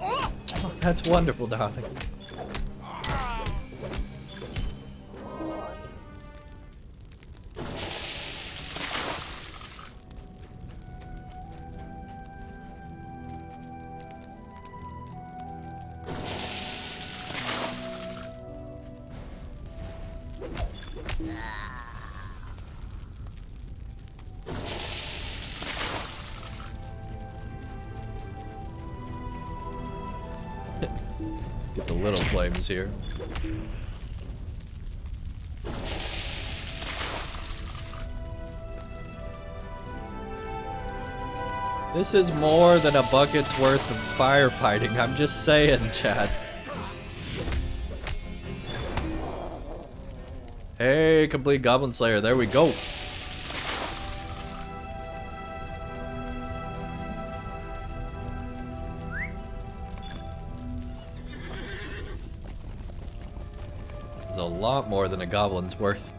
Oh, that's wonderful, darling. Get the little flames here. This is more than a bucket's worth of firefighting. I'm just saying, Chad. Hey, complete Goblin Slayer. There we go. There's a lot more than a goblin's worth.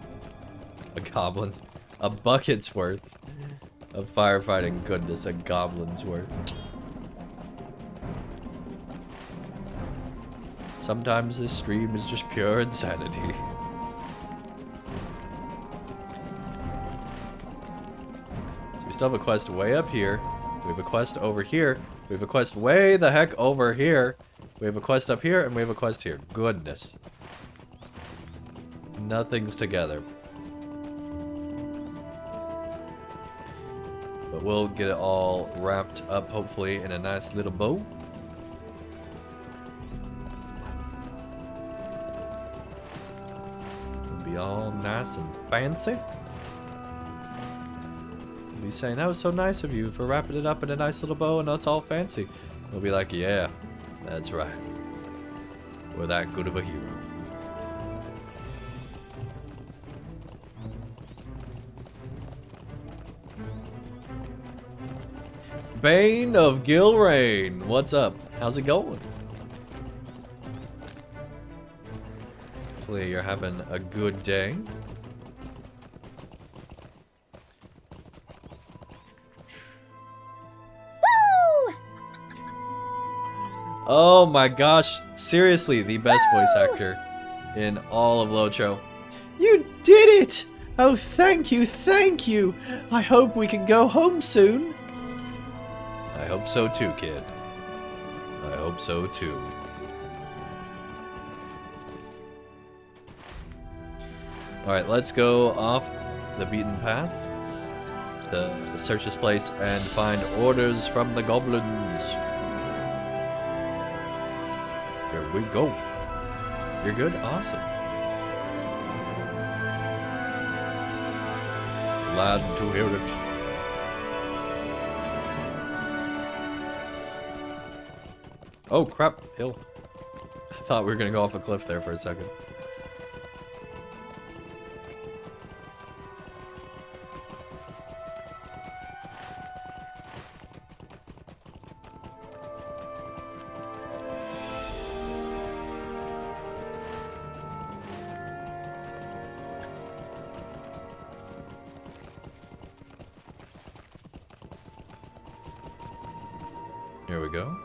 A bucket's worth of firefighting. Goodness, a goblin's worth. Sometimes this stream is just pure insanity. So we still have a quest way up here. We have a quest over here. We have a quest way the heck over here. We have a quest up here, and we have a quest here. Goodness. Nothing's together. But we'll get it all wrapped up, hopefully, in a nice little bow. It'll be all nice and fancy. We'll be saying, that was so nice of you for wrapping it up in a nice little bow and it's all fancy. We'll be like, yeah, that's right. We're that good of a hero. Bane of Gilrain, what's up? How's it going? Hopefully you're having a good day. Woo! Oh my gosh, seriously, the best voice actor in all of LOTRO. You did it! Oh, thank you, thank you! I hope we can go home soon. I hope so too, kid. I hope so too. Alright, let's go off the beaten path to search this place and find orders from the goblins. Here we go. You're good? Awesome. Glad to hear it. Oh crap, hill. I thought we were gonna go off a cliff there for a second. Here we go.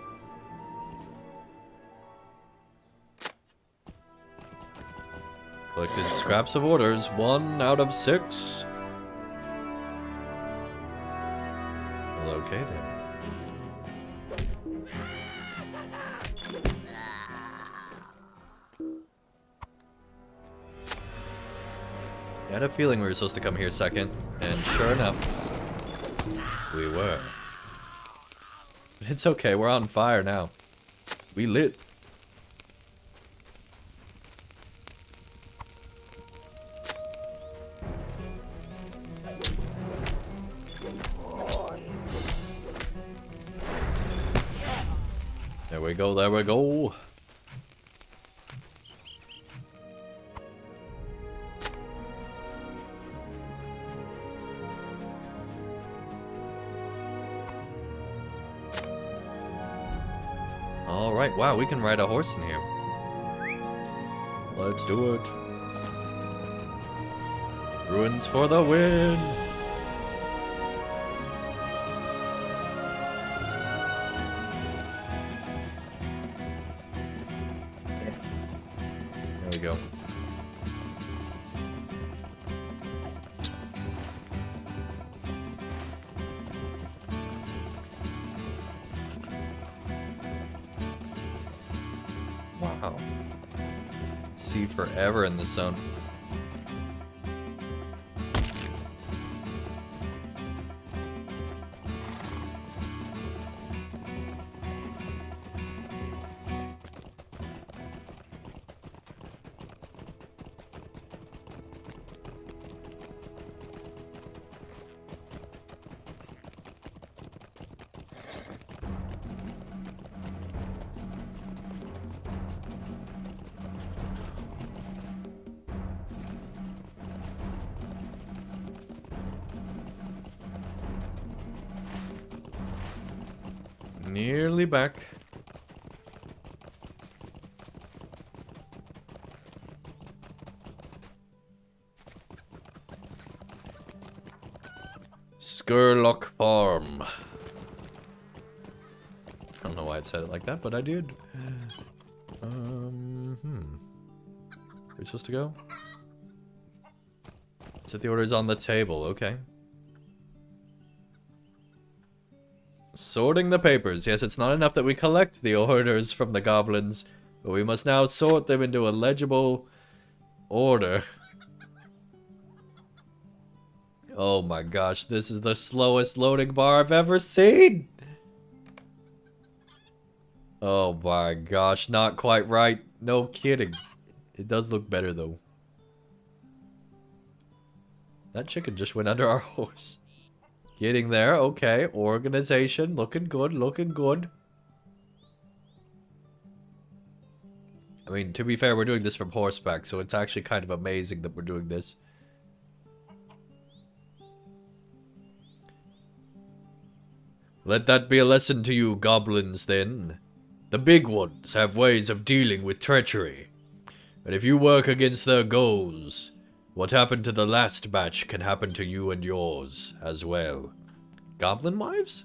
Collected scraps of orders, 1 out of 6. Well, okay then. I had a feeling we were supposed to come here second, and sure enough, we were. But it's okay, we're on fire now. We lit. There we go, there we go. Alright, wow, we can ride a horse in here. Let's do it. Ruins for the win! There we go. Wow. See forever in the zone. Nearly back. Skurlock Farm. I don't know why it said it like that, but I did. Where are we supposed to go? It said the order's on the table, okay. Sorting the papers. Yes, it's not enough that we collect the orders from the goblins, but we must now sort them into a legible order. Oh my gosh, this is the slowest loading bar I've ever seen! Oh my gosh, not quite right. No kidding. It does look better though. That chicken just went under our horse. Getting there, okay. Organization, looking good, looking good. I mean, to be fair, we're doing this from horseback, so it's actually kind of amazing that we're doing this. Let that be a lesson to you goblins, then. The big ones have ways of dealing with treachery. And if you work against their goals, what happened to the last batch can happen to you and yours as well. Goblin wives?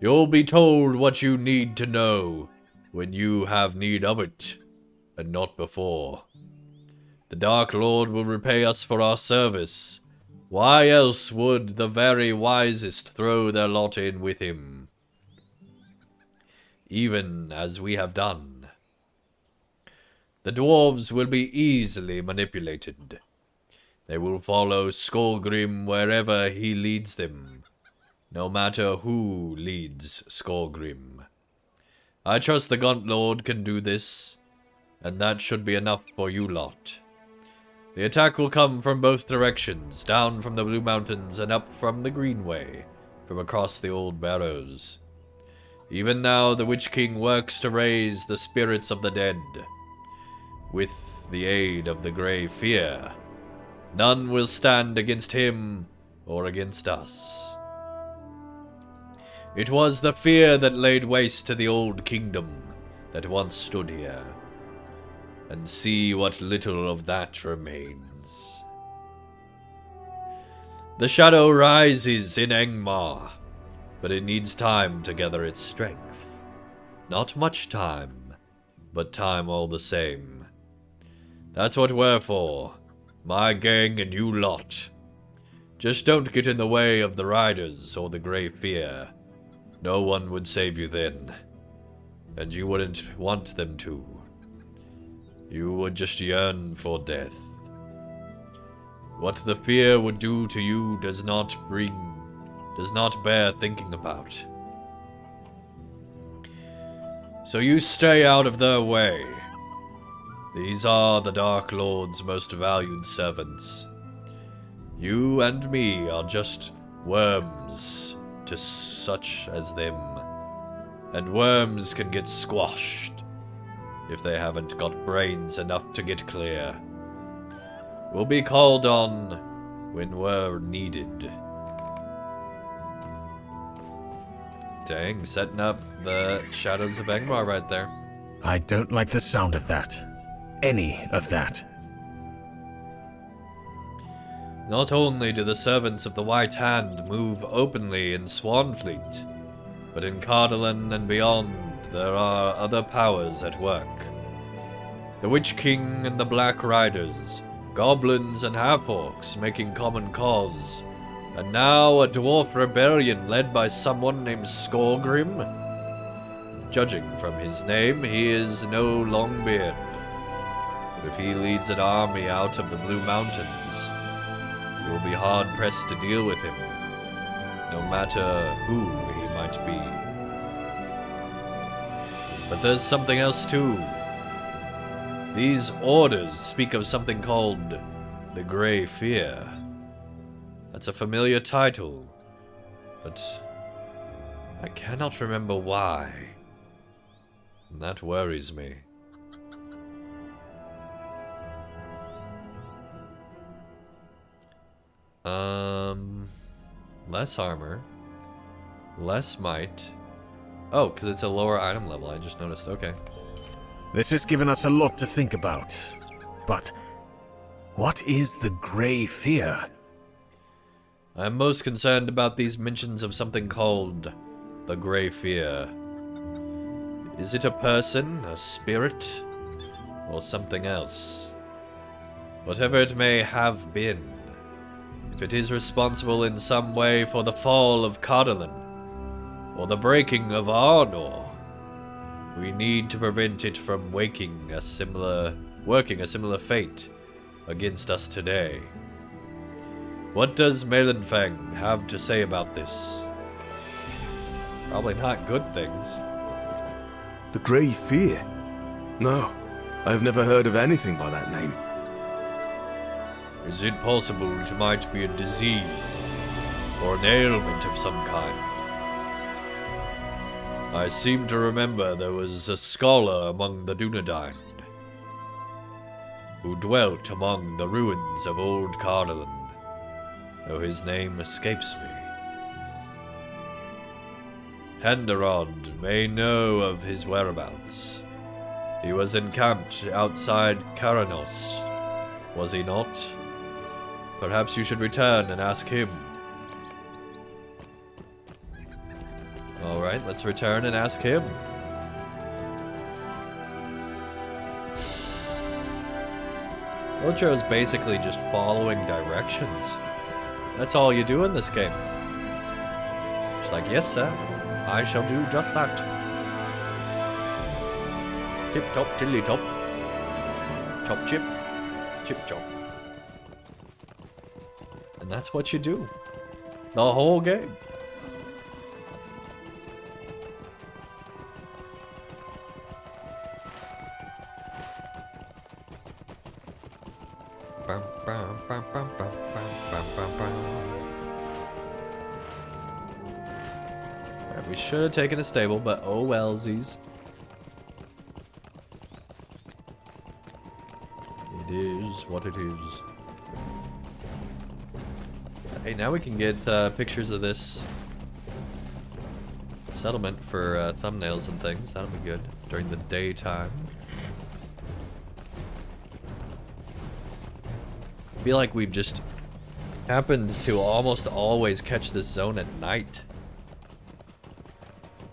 You'll be told what you need to know when you have need of it, and not before. The Dark Lord will repay us for our service. Why else would the very wisest throw their lot in with him? Even as we have done. The dwarves will be easily manipulated. They will follow Skolgrim wherever he leads them, no matter who leads Skolgrim. I trust the Gaunt Lord can do this, and that should be enough for you lot. The attack will come from both directions, down from the Blue Mountains and up from the Greenway, from across the Old Barrows. Even now the Witch King works to raise the spirits of the dead, with the aid of the Grey Fear. None will stand against him or against us. It was the fear that laid waste to the old kingdom that once stood here. And see what little of that remains. The shadow rises in Angmar, but it needs time to gather its strength. Not much time, but time all the same. That's what we're for. My gang and you lot. Just don't get in the way of the riders or the Grey Fear. No one would save you then. And you wouldn't want them to. You would just yearn for death. What the fear would do to you does not bear thinking about. So you stay out of their way. These are the Dark Lord's most valued servants. You and me are just worms to such as them. And worms can get squashed if they haven't got brains enough to get clear. We'll be called on when we're needed. Dang, setting up the Shadows of Angmar right there. I don't like the sound of that. Any of that. Not only do the servants of the White Hand move openly in Swanfleet, but in Cardolan and beyond there are other powers at work. The Witch King and the Black Riders, goblins and half-orcs making common cause, and now a dwarf rebellion led by someone named Skolgrim. Judging from his name, he is no Longbeard. But if he leads an army out of the Blue Mountains, you will be hard-pressed to deal with him, no matter who he might be. But there's something else too. These orders speak of something called the Grey Fear. That's a familiar title, but I cannot remember why. And that worries me. Less armor. Less might. Oh, because it's a lower item level. I just noticed. Okay. This has given us a lot to think about. But what is the Grey Fear? I'm most concerned about these mentions of something called the Grey Fear. Is it a person, a spirit, or something else? Whatever it may have been, if it is responsible in some way for the fall of Cardolan, or the breaking of Arnor, we need to prevent it from working a similar fate against us today. What does Melanfang have to say about this? Probably not good things. The Grey Fear? No, I've never heard of anything by that name. Is it possible it might be a disease, or an ailment of some kind? I seem to remember there was a scholar among the Dunedain who dwelt among the ruins of old Cardolan, though his name escapes me. Handarod may know of his whereabouts. He was encamped outside Karanos, was he not? Perhaps you should return and ask him. Alright, let's return and ask him. LOTRO is basically just following directions. That's all you do in this game. It's like, yes sir, I shall do just that. Tip top, tiddly top. Chop chip, chip chop. And that's what you do. The whole game. Alright, we should have taken a stable, but oh wellsies. It is what it is. Hey, now we can get pictures of this settlement for thumbnails and things. That'll be good during the daytime. I feel like we've just happened to almost always catch this zone at night.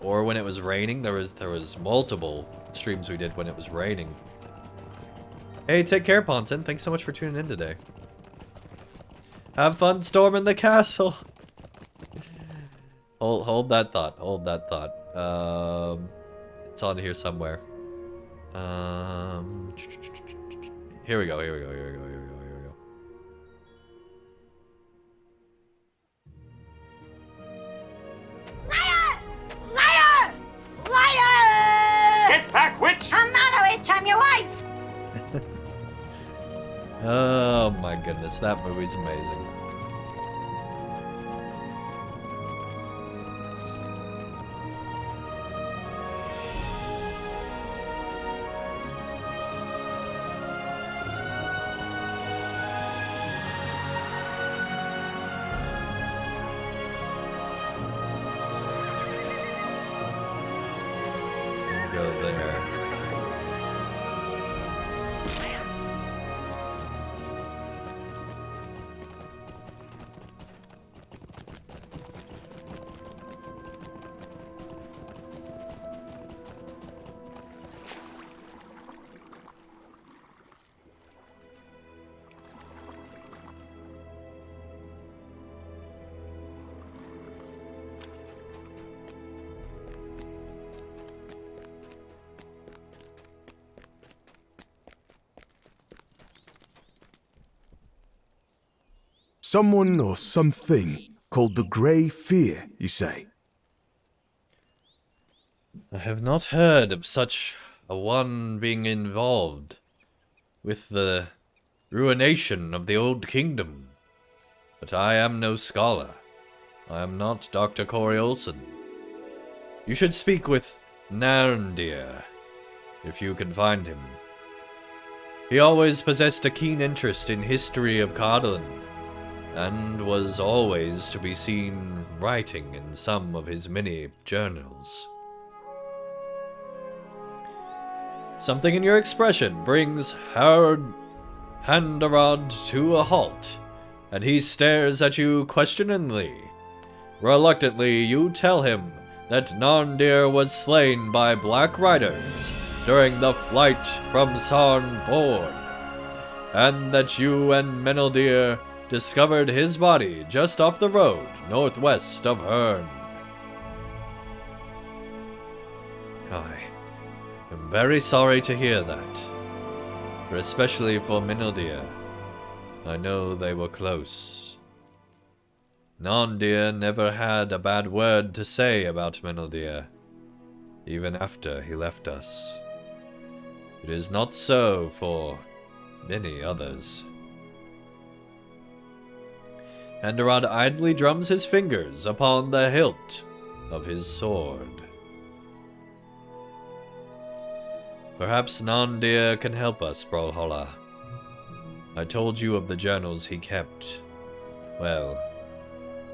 Or when it was raining. There was multiple streams we did when it was raining. Hey, take care, Ponton. Thanks so much for tuning in today. Have fun storming the castle. Hold that thought. Hold that thought. It's on here somewhere. Here we go. Here we go. Here we go. Here we go. Here we go. Liar! Liar! Liar! Get back, witch! I'm not a witch. I'm your wife. Oh my goodness, that movie's amazing. Go there. Someone or something called the Grey Fear, you say? I have not heard of such a one being involved with the ruination of the old kingdom. But I am no scholar. I am not Dr. Corey Olsen. You should speak with Narendir, if you can find him. He always possessed a keen interest in history of Cardolan, and was always to be seen writing in some of his many journals. Something in your expression brings Handarad to a halt, and he stares at you questioningly. Reluctantly, you tell him that Narndir was slain by Black Riders during the flight from Sarnborn, and that you and Meneldir discovered his body just off the road northwest of Herne. I am very sorry to hear that, but especially for Meneldir. I know they were close. Narndir never had a bad word to say about Meneldir, even after he left us. It is not so for many others. Handarad idly drums his fingers upon the hilt of his sword. Perhaps Narndir can help us, Brawler. I told you of the journals he kept. Well,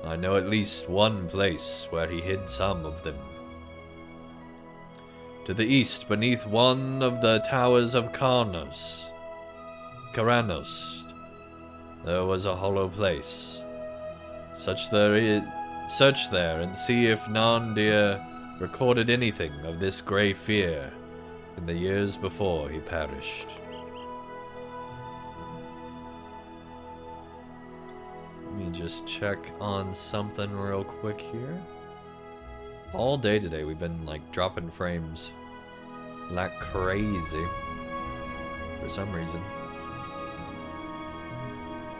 I know at least one place where he hid some of them. To the east, beneath one of the towers of Karanos, there was a hollow place. Search there and see if Narndir recorded anything of this grey fear in the years before he perished. Let me just check on something real quick here. All day today we've been like dropping frames like crazy for some reason.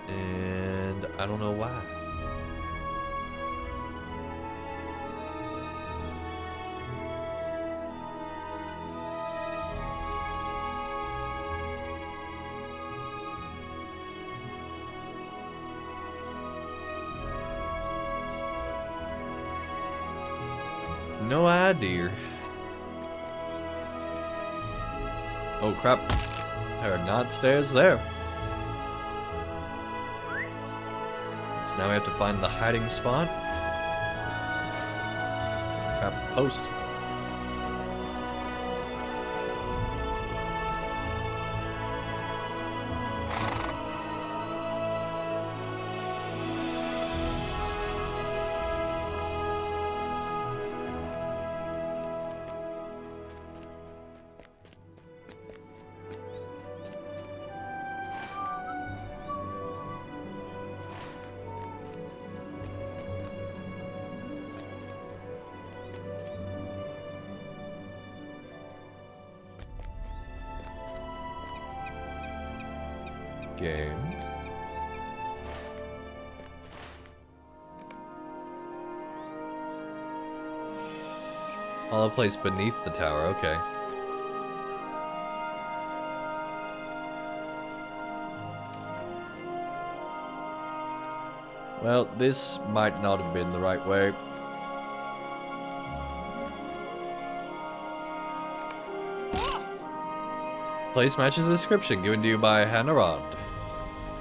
And I don't know why. No idea. Oh crap. There are not stairs there. So now we have to find the hiding spot. Crap, post. Game. Hollow place beneath the tower, okay. Well, this might not have been the right way. Place matches the description given to you by Hanarad.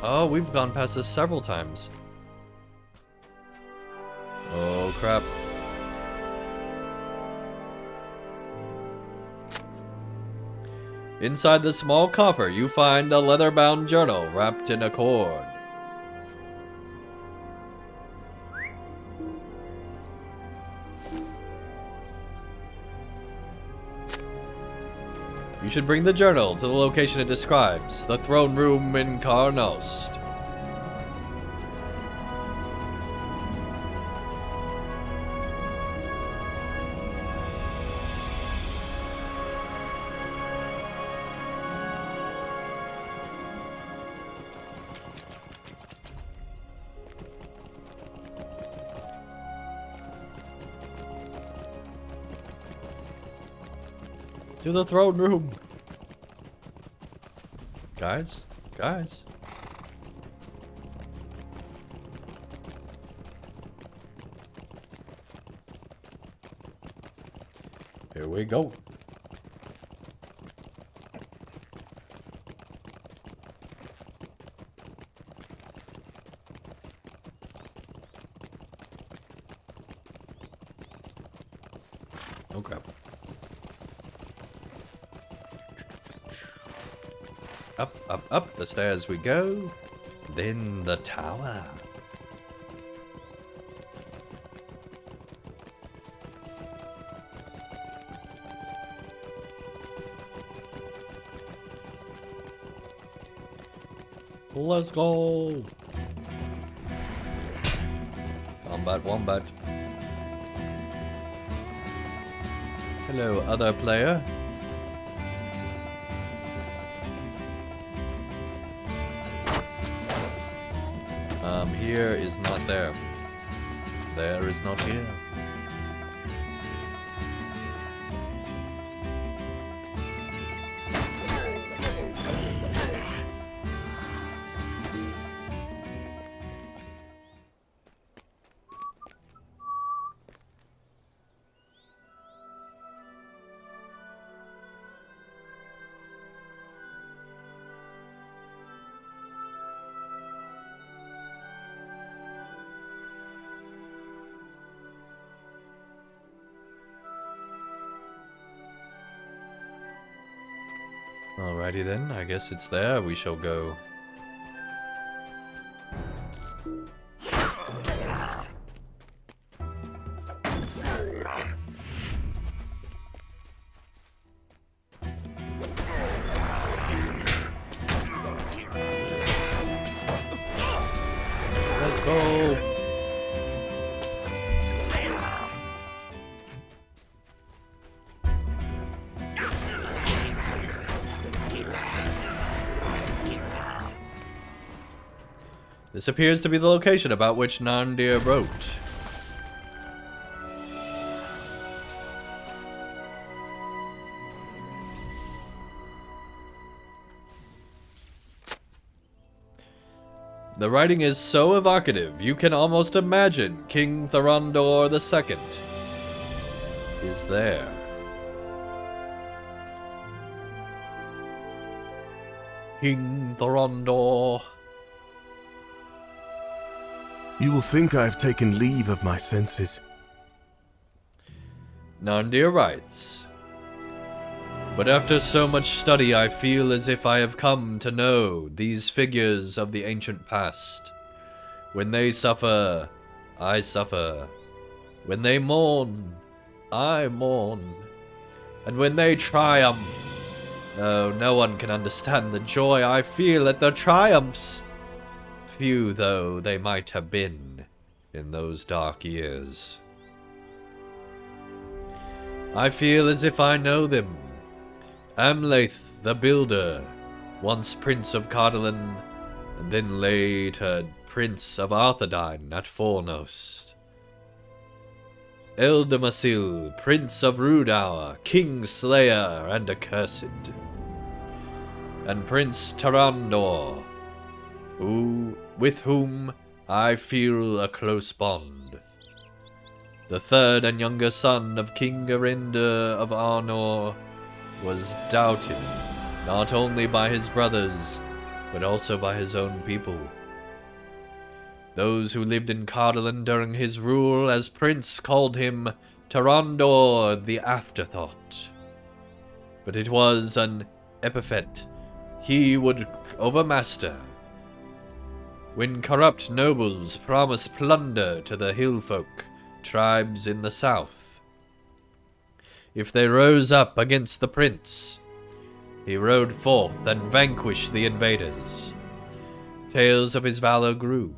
Oh, we've gone past this several times. Oh, crap. Inside the small coffer, you find a leather-bound journal wrapped in a cord. You should bring the journal to the location it describes, the throne room in Karnost. To the throne room. Guys? Guys? Here we go. Okay. Up, up, up the stairs we go. Then the tower. Let's go. Wombat. Hello, other player. Here is not there. There is not here. Alrighty then, I guess it's there. We shall go. Let's go. This appears to be the location about which Nandir wrote. The writing is so evocative, you can almost imagine King Thorondor II is there. King Thorondor. You will think I have taken leave of my senses. Nandir writes, but after so much study I feel as if I have come to know these figures of the ancient past. When they suffer, I suffer. When they mourn, I mourn. And when they triumph, oh, no one can understand the joy I feel at their triumphs. Few though they might have been in those dark years. I feel as if I know them. Amlath the Builder, once Prince of Cardolan, and then later Prince of Arthedain at Fornost. Eldamasil, Prince of Rudour, King Slayer and Accursed. And Prince Tarandor, with whom I feel a close bond. The third and younger son of King Arinder of Arnor was doubted, not only by his brothers, but also by his own people. Those who lived in Cardolan during his rule as prince called him Tarandor the Afterthought. But it was an epithet he would overmaster. When corrupt nobles promised plunder to the hillfolk tribes in the south. If they rose up against the prince, he rode forth and vanquished the invaders. Tales of his valor grew,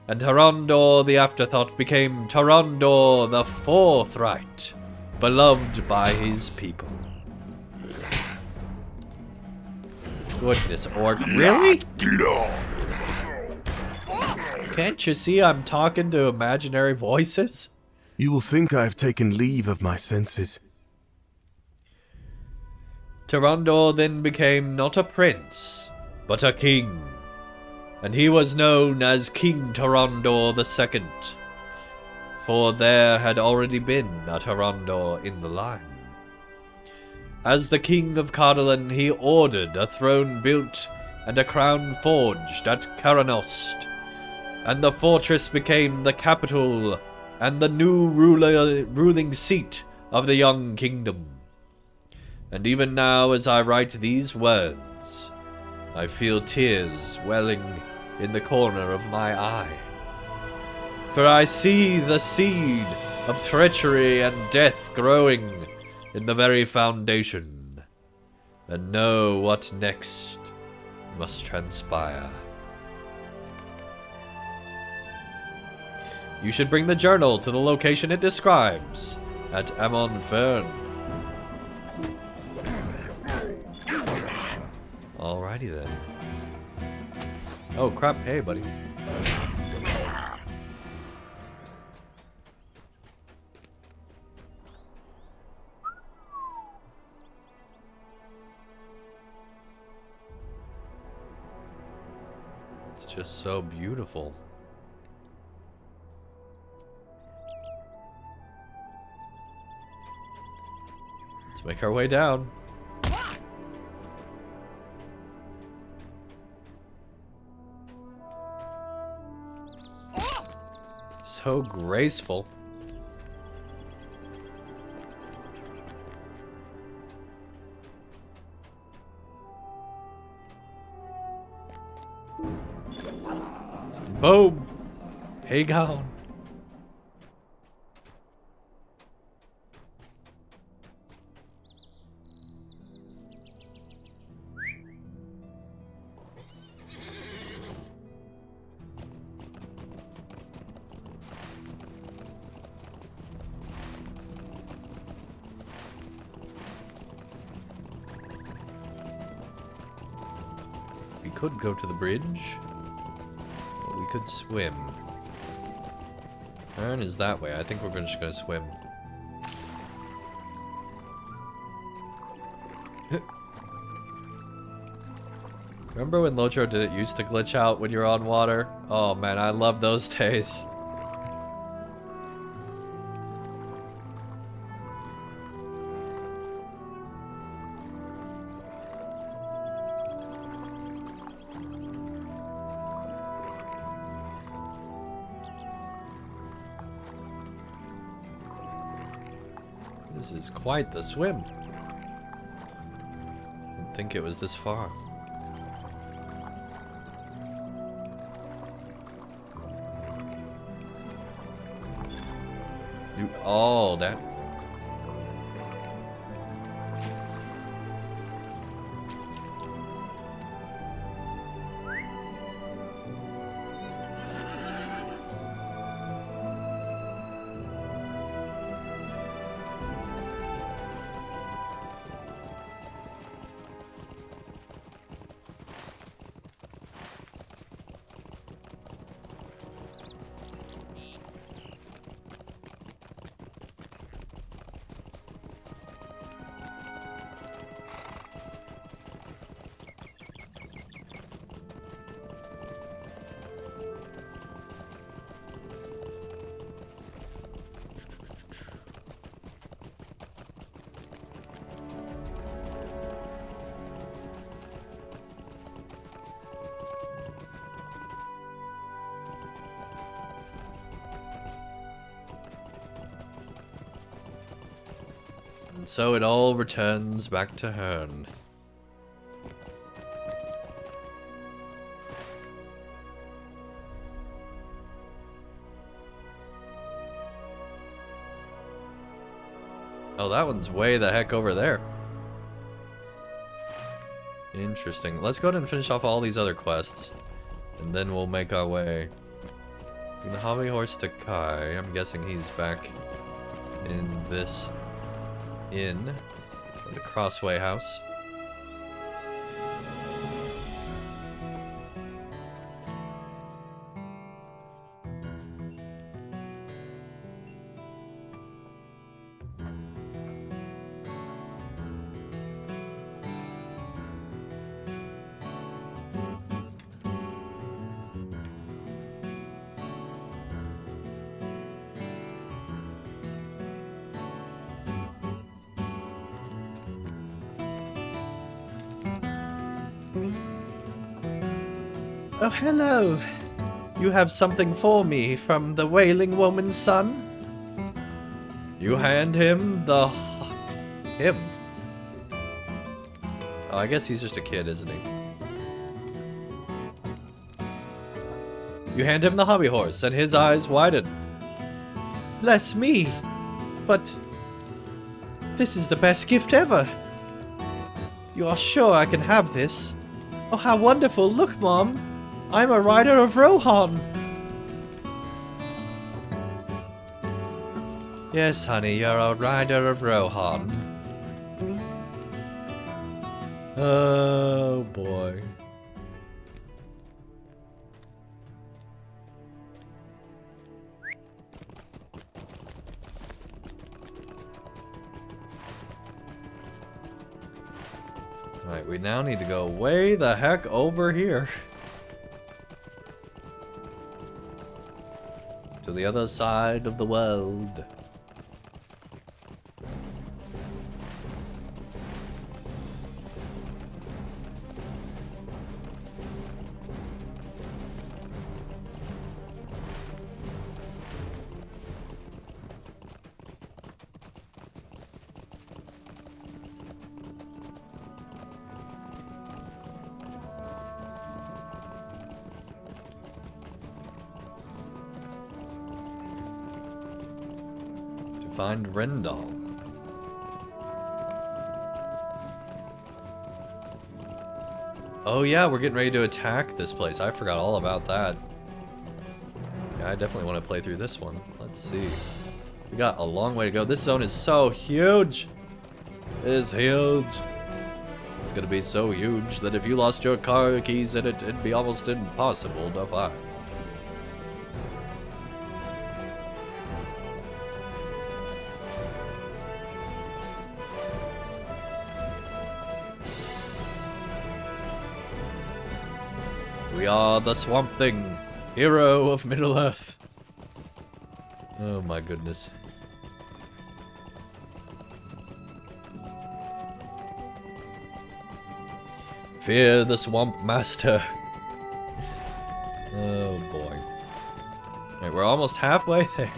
and Tarandor the Afterthought became Tarandor the Forthright, beloved by his people. Goodness, Orc, really? Can't you see I'm talking to imaginary voices? You will think I have taken leave of my senses. Tarandor then became not a prince, but a king, and he was known as King Tarandor II, for there had already been a Tarandor in the line. As the King of Cardolan, he ordered a throne built and a crown forged at Karanost, and the fortress became the capital and the new ruling seat of the young kingdom. And even now, as I write these words, I feel tears welling in the corner of my eye. For I see the seed of treachery and death growing in the very foundation, and know what next must transpire. You should bring the journal to the location it describes at Amon Fern. Alrighty then. Oh crap, hey buddy. It's just so beautiful. Let's make our way down. So graceful. Boom! Hey, gone. We could go to the bridge. We could swim. Aaron is that way. I think we're just gonna swim. Remember when LOTRO did it used to glitch out when you're on water? Oh man, I love those days. This is quite the swim. Didn't think it was this far. Do all that. And so it all returns back to Hearn. Oh, that one's way the heck over there. Interesting. Let's go ahead and finish off all these other quests. And then we'll make our way. From the hobby horse to Kai. I'm guessing he's back in this inn. The Crossway House. Oh, hello. You have something for me from the Wailing Woman's son? You hand him the... him. Oh, I guess he's just a kid, isn't he? You hand him the hobby horse, and his eyes widen. Bless me! But... this is the best gift ever! You are sure I can have this? Oh, how wonderful! Look, Mom! I'm a rider of Rohan! Yes, honey, you're a rider of Rohan. Oh, boy. Alright, we now need to go way the heck over here. To the other side of the world. Find Rendal. Oh yeah, we're getting ready to attack this place. I forgot all about that. Yeah, I definitely want to play through this one. Let's see. We got a long way to go. This zone is so huge. It is huge. It's gonna be so huge that if you lost your car keys in it, it'd be almost impossible to find. We are the Swamp Thing, hero of Middle-earth. Oh my goodness. Fear the Swamp Master. Oh boy. Alright, we're almost halfway there.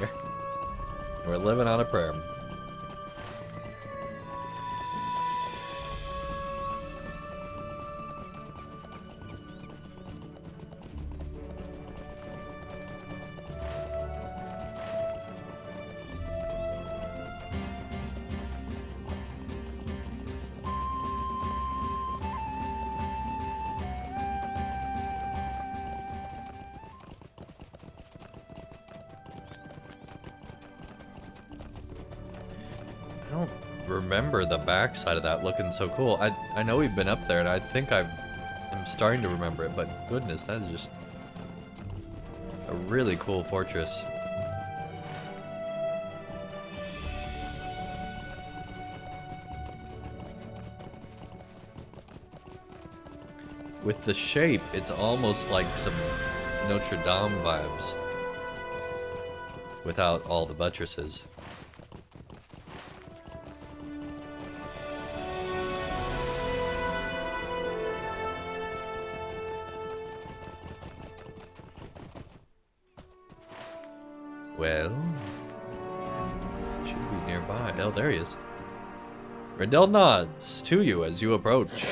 We're living on a prayer. I don't remember the backside of that looking so cool. I know we've been up there, and I think I'm starting to remember it, but goodness, that is just a really cool fortress. With the shape, it's almost like some Notre Dame vibes, without all the buttresses. Well, should be nearby. Oh, there he is. Rendell nods to you as you approach.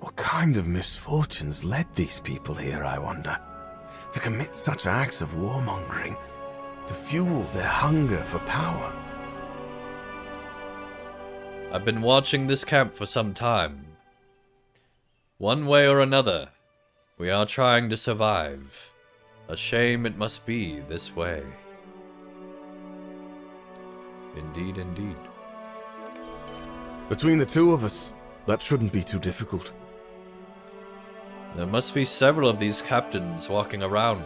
What kind of misfortunes led these people here, I wonder? To commit such acts of warmongering, to fuel their hunger for power. I've been watching this camp for some time. One way or another, we are trying to survive. A shame it must be this way. Indeed, indeed. Between the two of us, that shouldn't be too difficult. There must be several of these captains walking around,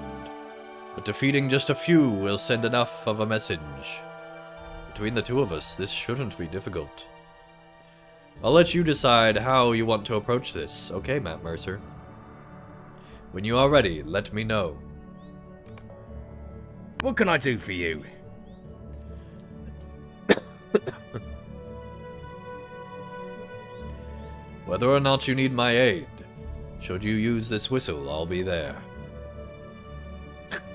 but defeating just a few will send enough of a message. Between the two of us, this shouldn't be difficult. I'll let you decide how you want to approach this, okay, Matt Mercer? When you are ready, let me know. What can I do for you? Whether or not you need my aid, should you use this whistle, I'll be there.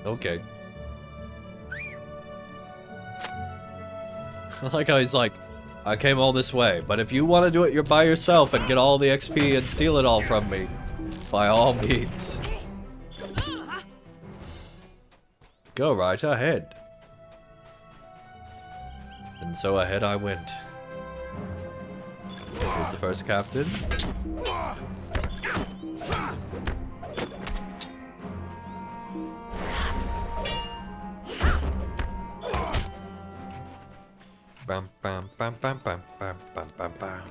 Okay. I like how he's like, I came all this way, but if you want to do it you're by yourself and get all the XP and steal it all from me, by all means. Go right ahead. And so ahead I went. Here's the first captain. Bam bam bam bam bam bam bam bam bam.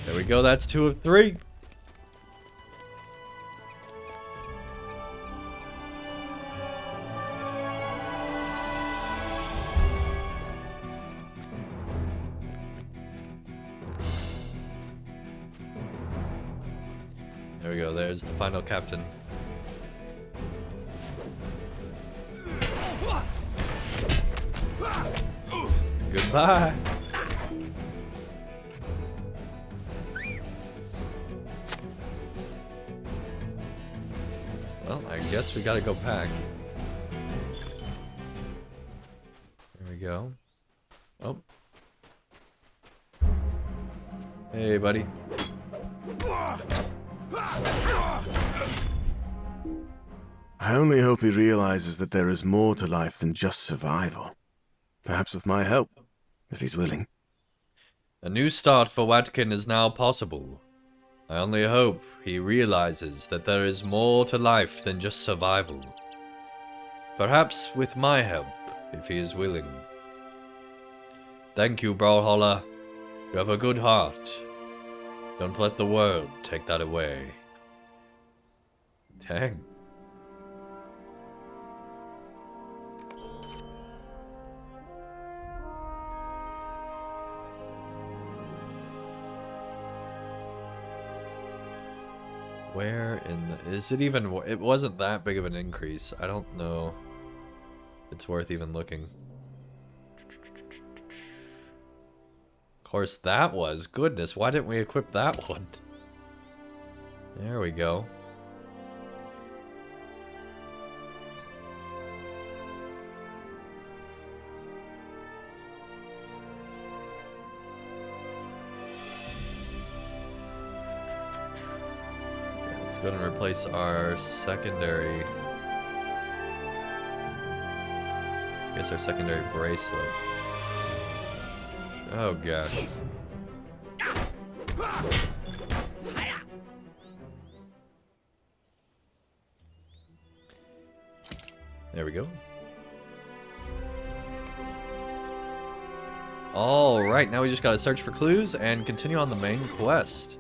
There we go, that's 2 of 3. There we go, there's the final captain. Goodbye! Well, I guess we gotta go back. There we go. Oh. Hey, buddy. I only hope he realizes that there is more to life than just survival. Perhaps with my help, if he's willing. A new start for Watkin is now possible. I only hope he realizes that there is more to life than just survival. Perhaps with my help, if he is willing. Thank you, Brawler. You have a good heart. Don't let the world take that away. Dang. Where in the... Is it even... It wasn't that big of an increase. I don't know. It's worth even looking. Of course that was. Goodness, why didn't we equip that one? There we go. Let's go ahead and replace our secondary... I guess our secondary bracelet. Oh gosh. There we go. Alright, now we just gotta search for clues and continue on the main quest.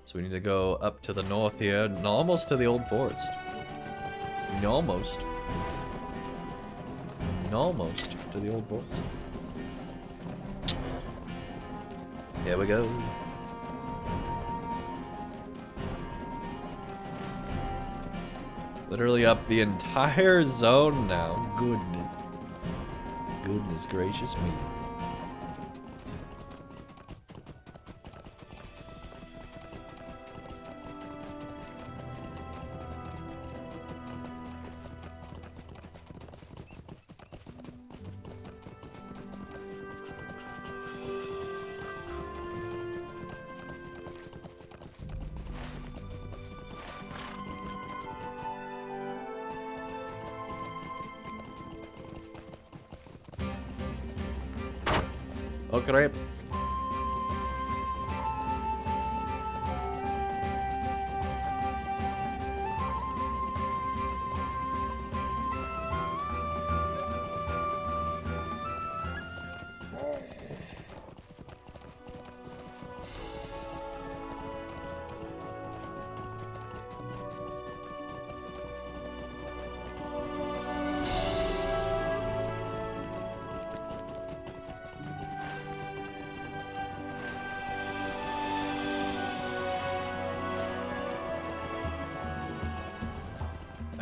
So we need to go up to the north here, and almost to the old forest. Almost. Almost to the old forest. Here we go. Literally up the entire zone now. Goodness. Goodness gracious me. Oh crap.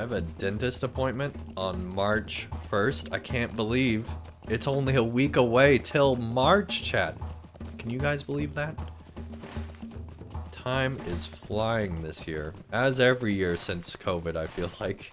have a dentist appointment on March 1st. I can't believe it's only a week away till March, chat. Can you guys believe that? Time is flying this year. As every year since COVID, I feel like.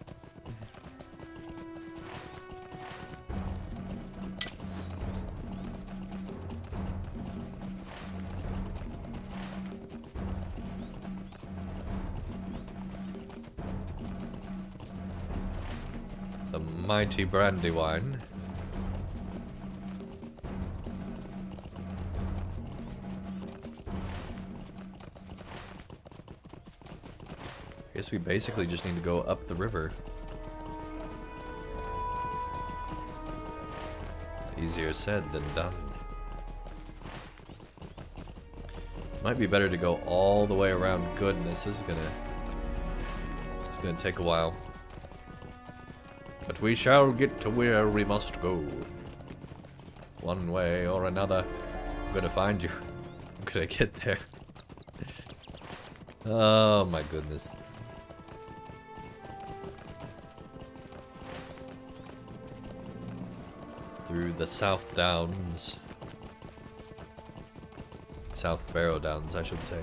The mighty Brandywine. I guess we basically just need to go up the river. Easier said than done. Might be better to go all the way around. Goodness, this is gonna take a while. But we shall get to where we must go. One way or another. I'm gonna find you. I'm gonna get there. Oh my goodness. Through the South Downs. South Barrow Downs, I should say.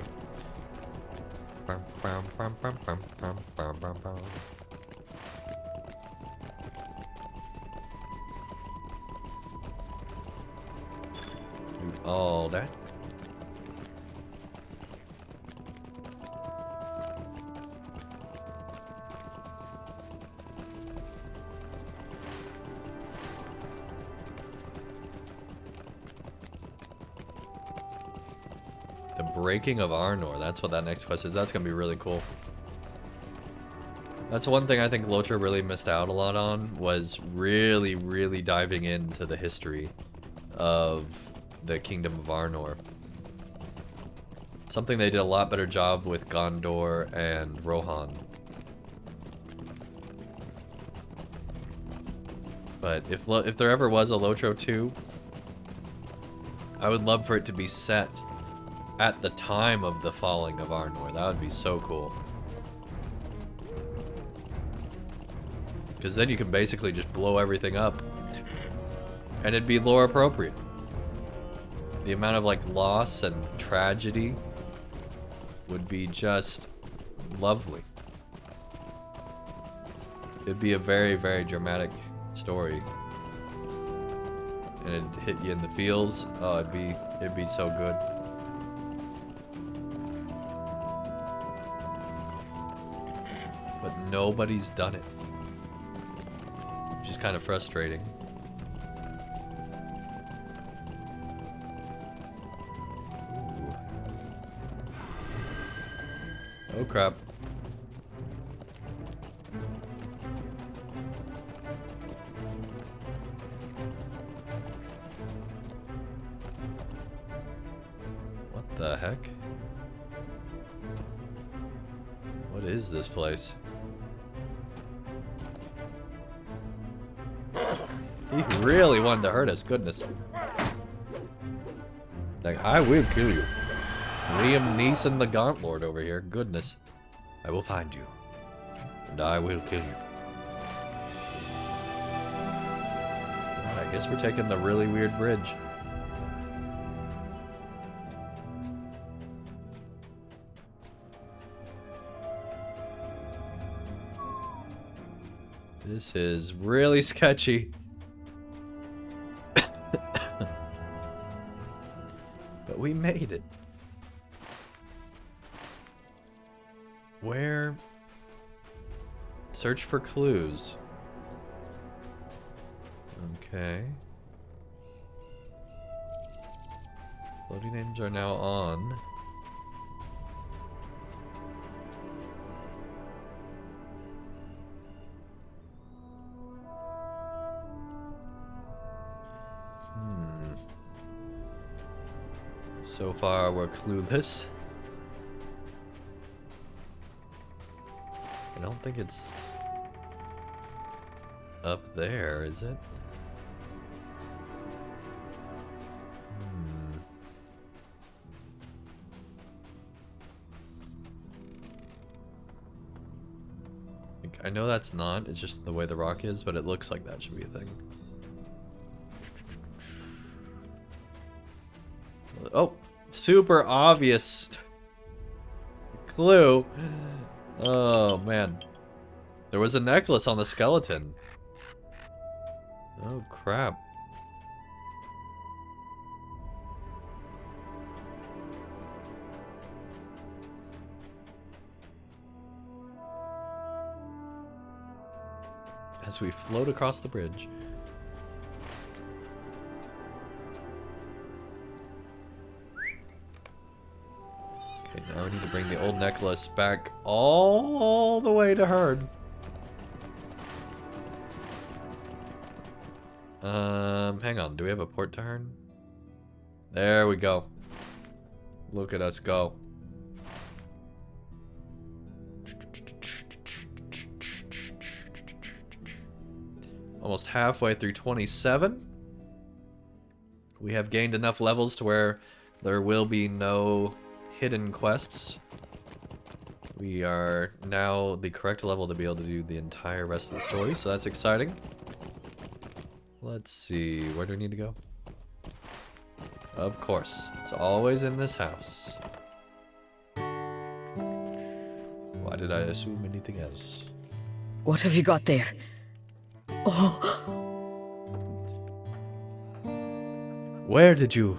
Do all that. The Breaking of Arnor, that's what that next quest is. That's gonna be really cool. That's one thing I think LOTR really missed out a lot on, was really diving into the history of the Kingdom of Arnor. Something they did a lot better job with Gondor and Rohan. But if there ever was a LOTRO 2, I would love for it to be set at the time of the falling of Arnor. That would be so cool. Because then you can basically just blow everything up. And it'd be lore appropriate. The amount of like loss and tragedy would be just lovely. It'd be a very dramatic story. And it'd hit you in the feels. Oh, it'd be so good. But nobody's done it. Which is kind of frustrating. Ooh. Oh crap. What the heck? What is this place? He really wanted to hurt us, goodness. Like, I will kill you. Liam Neeson the Gaunt Lord over here, goodness. I will find you. And I will kill you. I guess we're taking the really weird bridge. This is really sketchy. But we made it. Where? Search for clues. Okay. Loading names are now on. So far, we're clueless. I don't think it's up there, is it? I know that's not. It's just the way the rock is, but it looks like that should be a thing. Oh, super obvious clue. Oh, man. There was a necklace on the skeleton. Oh, crap. As we float across the bridge. Okay, now I need to bring the old necklace back all the way to Herd. Hang on. Do we have a port to Herd? There we go. Look at us go. Almost halfway through 27. We have gained enough levels to where there will be no hidden quests. We are now the correct level to be able to do the entire rest of the story, so that's exciting. Let's see, where do we need to go? Of course, it's always in this house. Why did I assume anything else? What have you got there? Oh, where did you?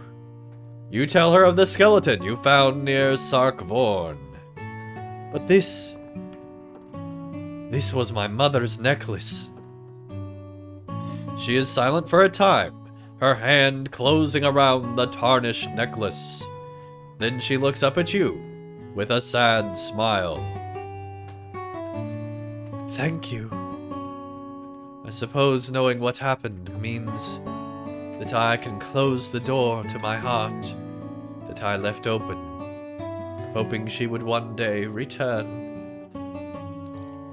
You tell her of the skeleton you found near Sarkvorn. But this was my mother's necklace. She is silent for a time, her hand closing around the tarnished necklace. Then she looks up at you with a sad smile. Thank you. I suppose knowing what happened means that I can close the door to my heart that I left open, hoping she would one day return.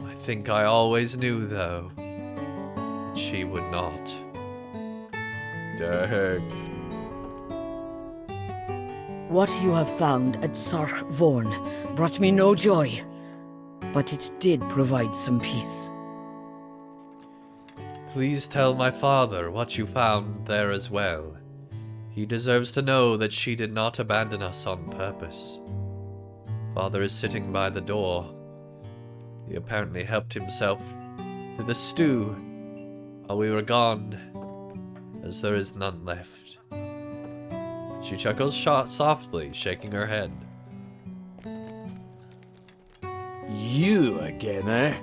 I think I always knew, though, that she would not. Dang. what you have found at Sarkvorn brought me no joy, but it did provide some peace. Please tell my father what you found there as well. He deserves to know that she did not abandon us on purpose. Father is sitting by the door. He apparently helped himself to the stew while we were gone, as there is none left. She chuckles softly, shaking her head. You again, eh?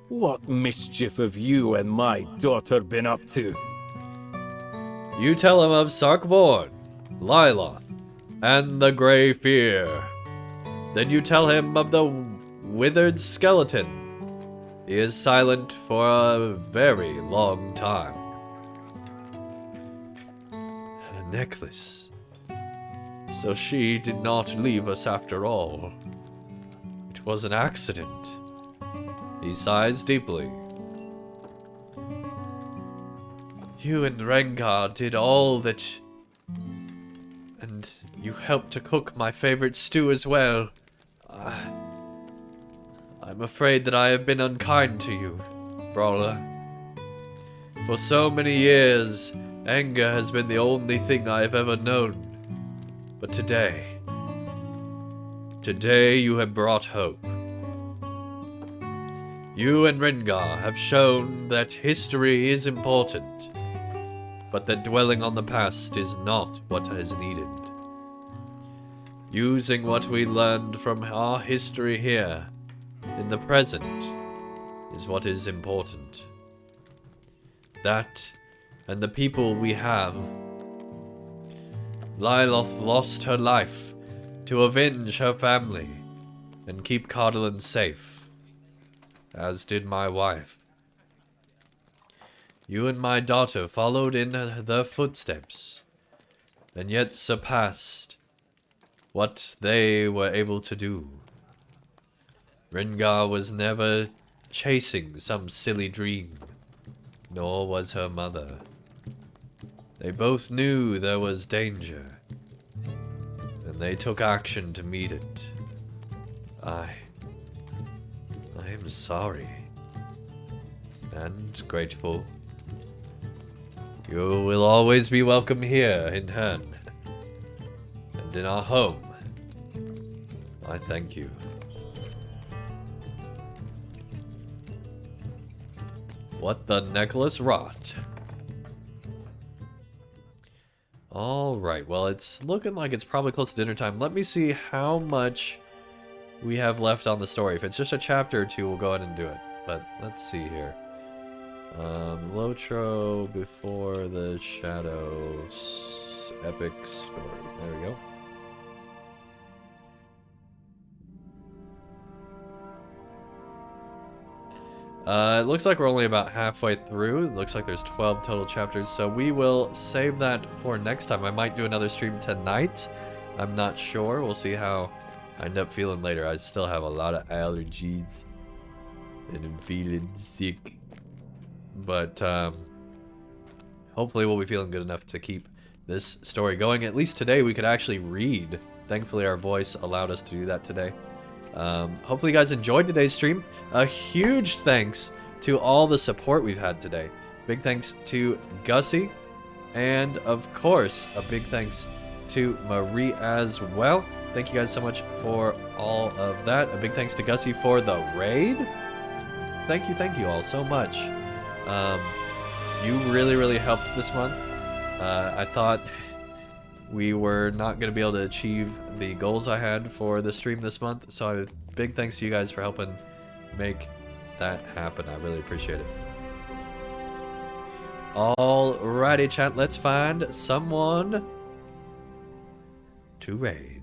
What mischief have you and my daughter been up to? You tell him of Sarkvorn, Lyloth, and the Grey Fear. Then you tell him of the withered skeleton. He is silent for a very long time. A necklace. So she did not leave us after all. It was an accident. He sighs deeply. You and Rengar did all that... And you helped to cook my favorite stew as well. I'm afraid that I have been unkind to you, Brawler. For so many years, anger has been the only thing I have ever known. But today you have brought hope. You and Rengar have shown that history is important, but that dwelling on the past is not what is needed. Using what we learned from our history here, in the present, is what is important. That, and the people we have. Lyloth lost her life to avenge her family and keep Cardolan safe, as did my wife. You and my daughter followed in their footsteps, and yet surpassed what they were able to do. Rengar was never chasing some silly dream, nor was her mother. They both knew there was danger, and they took action to meet it. I am sorry. and grateful. You will always be welcome here in Hern and in our home. I thank you. What the necklace wrought. Alright, well, it's looking like it's probably close to dinner time. Let me see how much we have left on the story. If it's just a chapter or two, we'll go ahead and do it. But let's see here. LOTRO before the Shadows epic story. There we go. It looks like we're only about halfway through. It looks like there's 12 total chapters, so we will save that for next time. I might do another stream tonight. I'm not sure. We'll see how I end up feeling later. I still have a lot of allergies, and I'm feeling sick. But hopefully we'll be feeling good enough to keep this story going. At least today we could actually read. Thankfully our voice allowed us to do that today. Hopefully you guys enjoyed today's stream. A huge thanks to all the support we've had today. Big thanks to Gussie. And of course, a big thanks to Marie as well. Thank you guys so much for all of that. A big thanks to Gussie for the raid. Thank you all so much. You really helped this month. I thought we were not going to be able to achieve the goals I had for the stream this month, so big thanks to you guys for helping make that happen. I really appreciate it. Alrighty, chat, let's find someone to raid.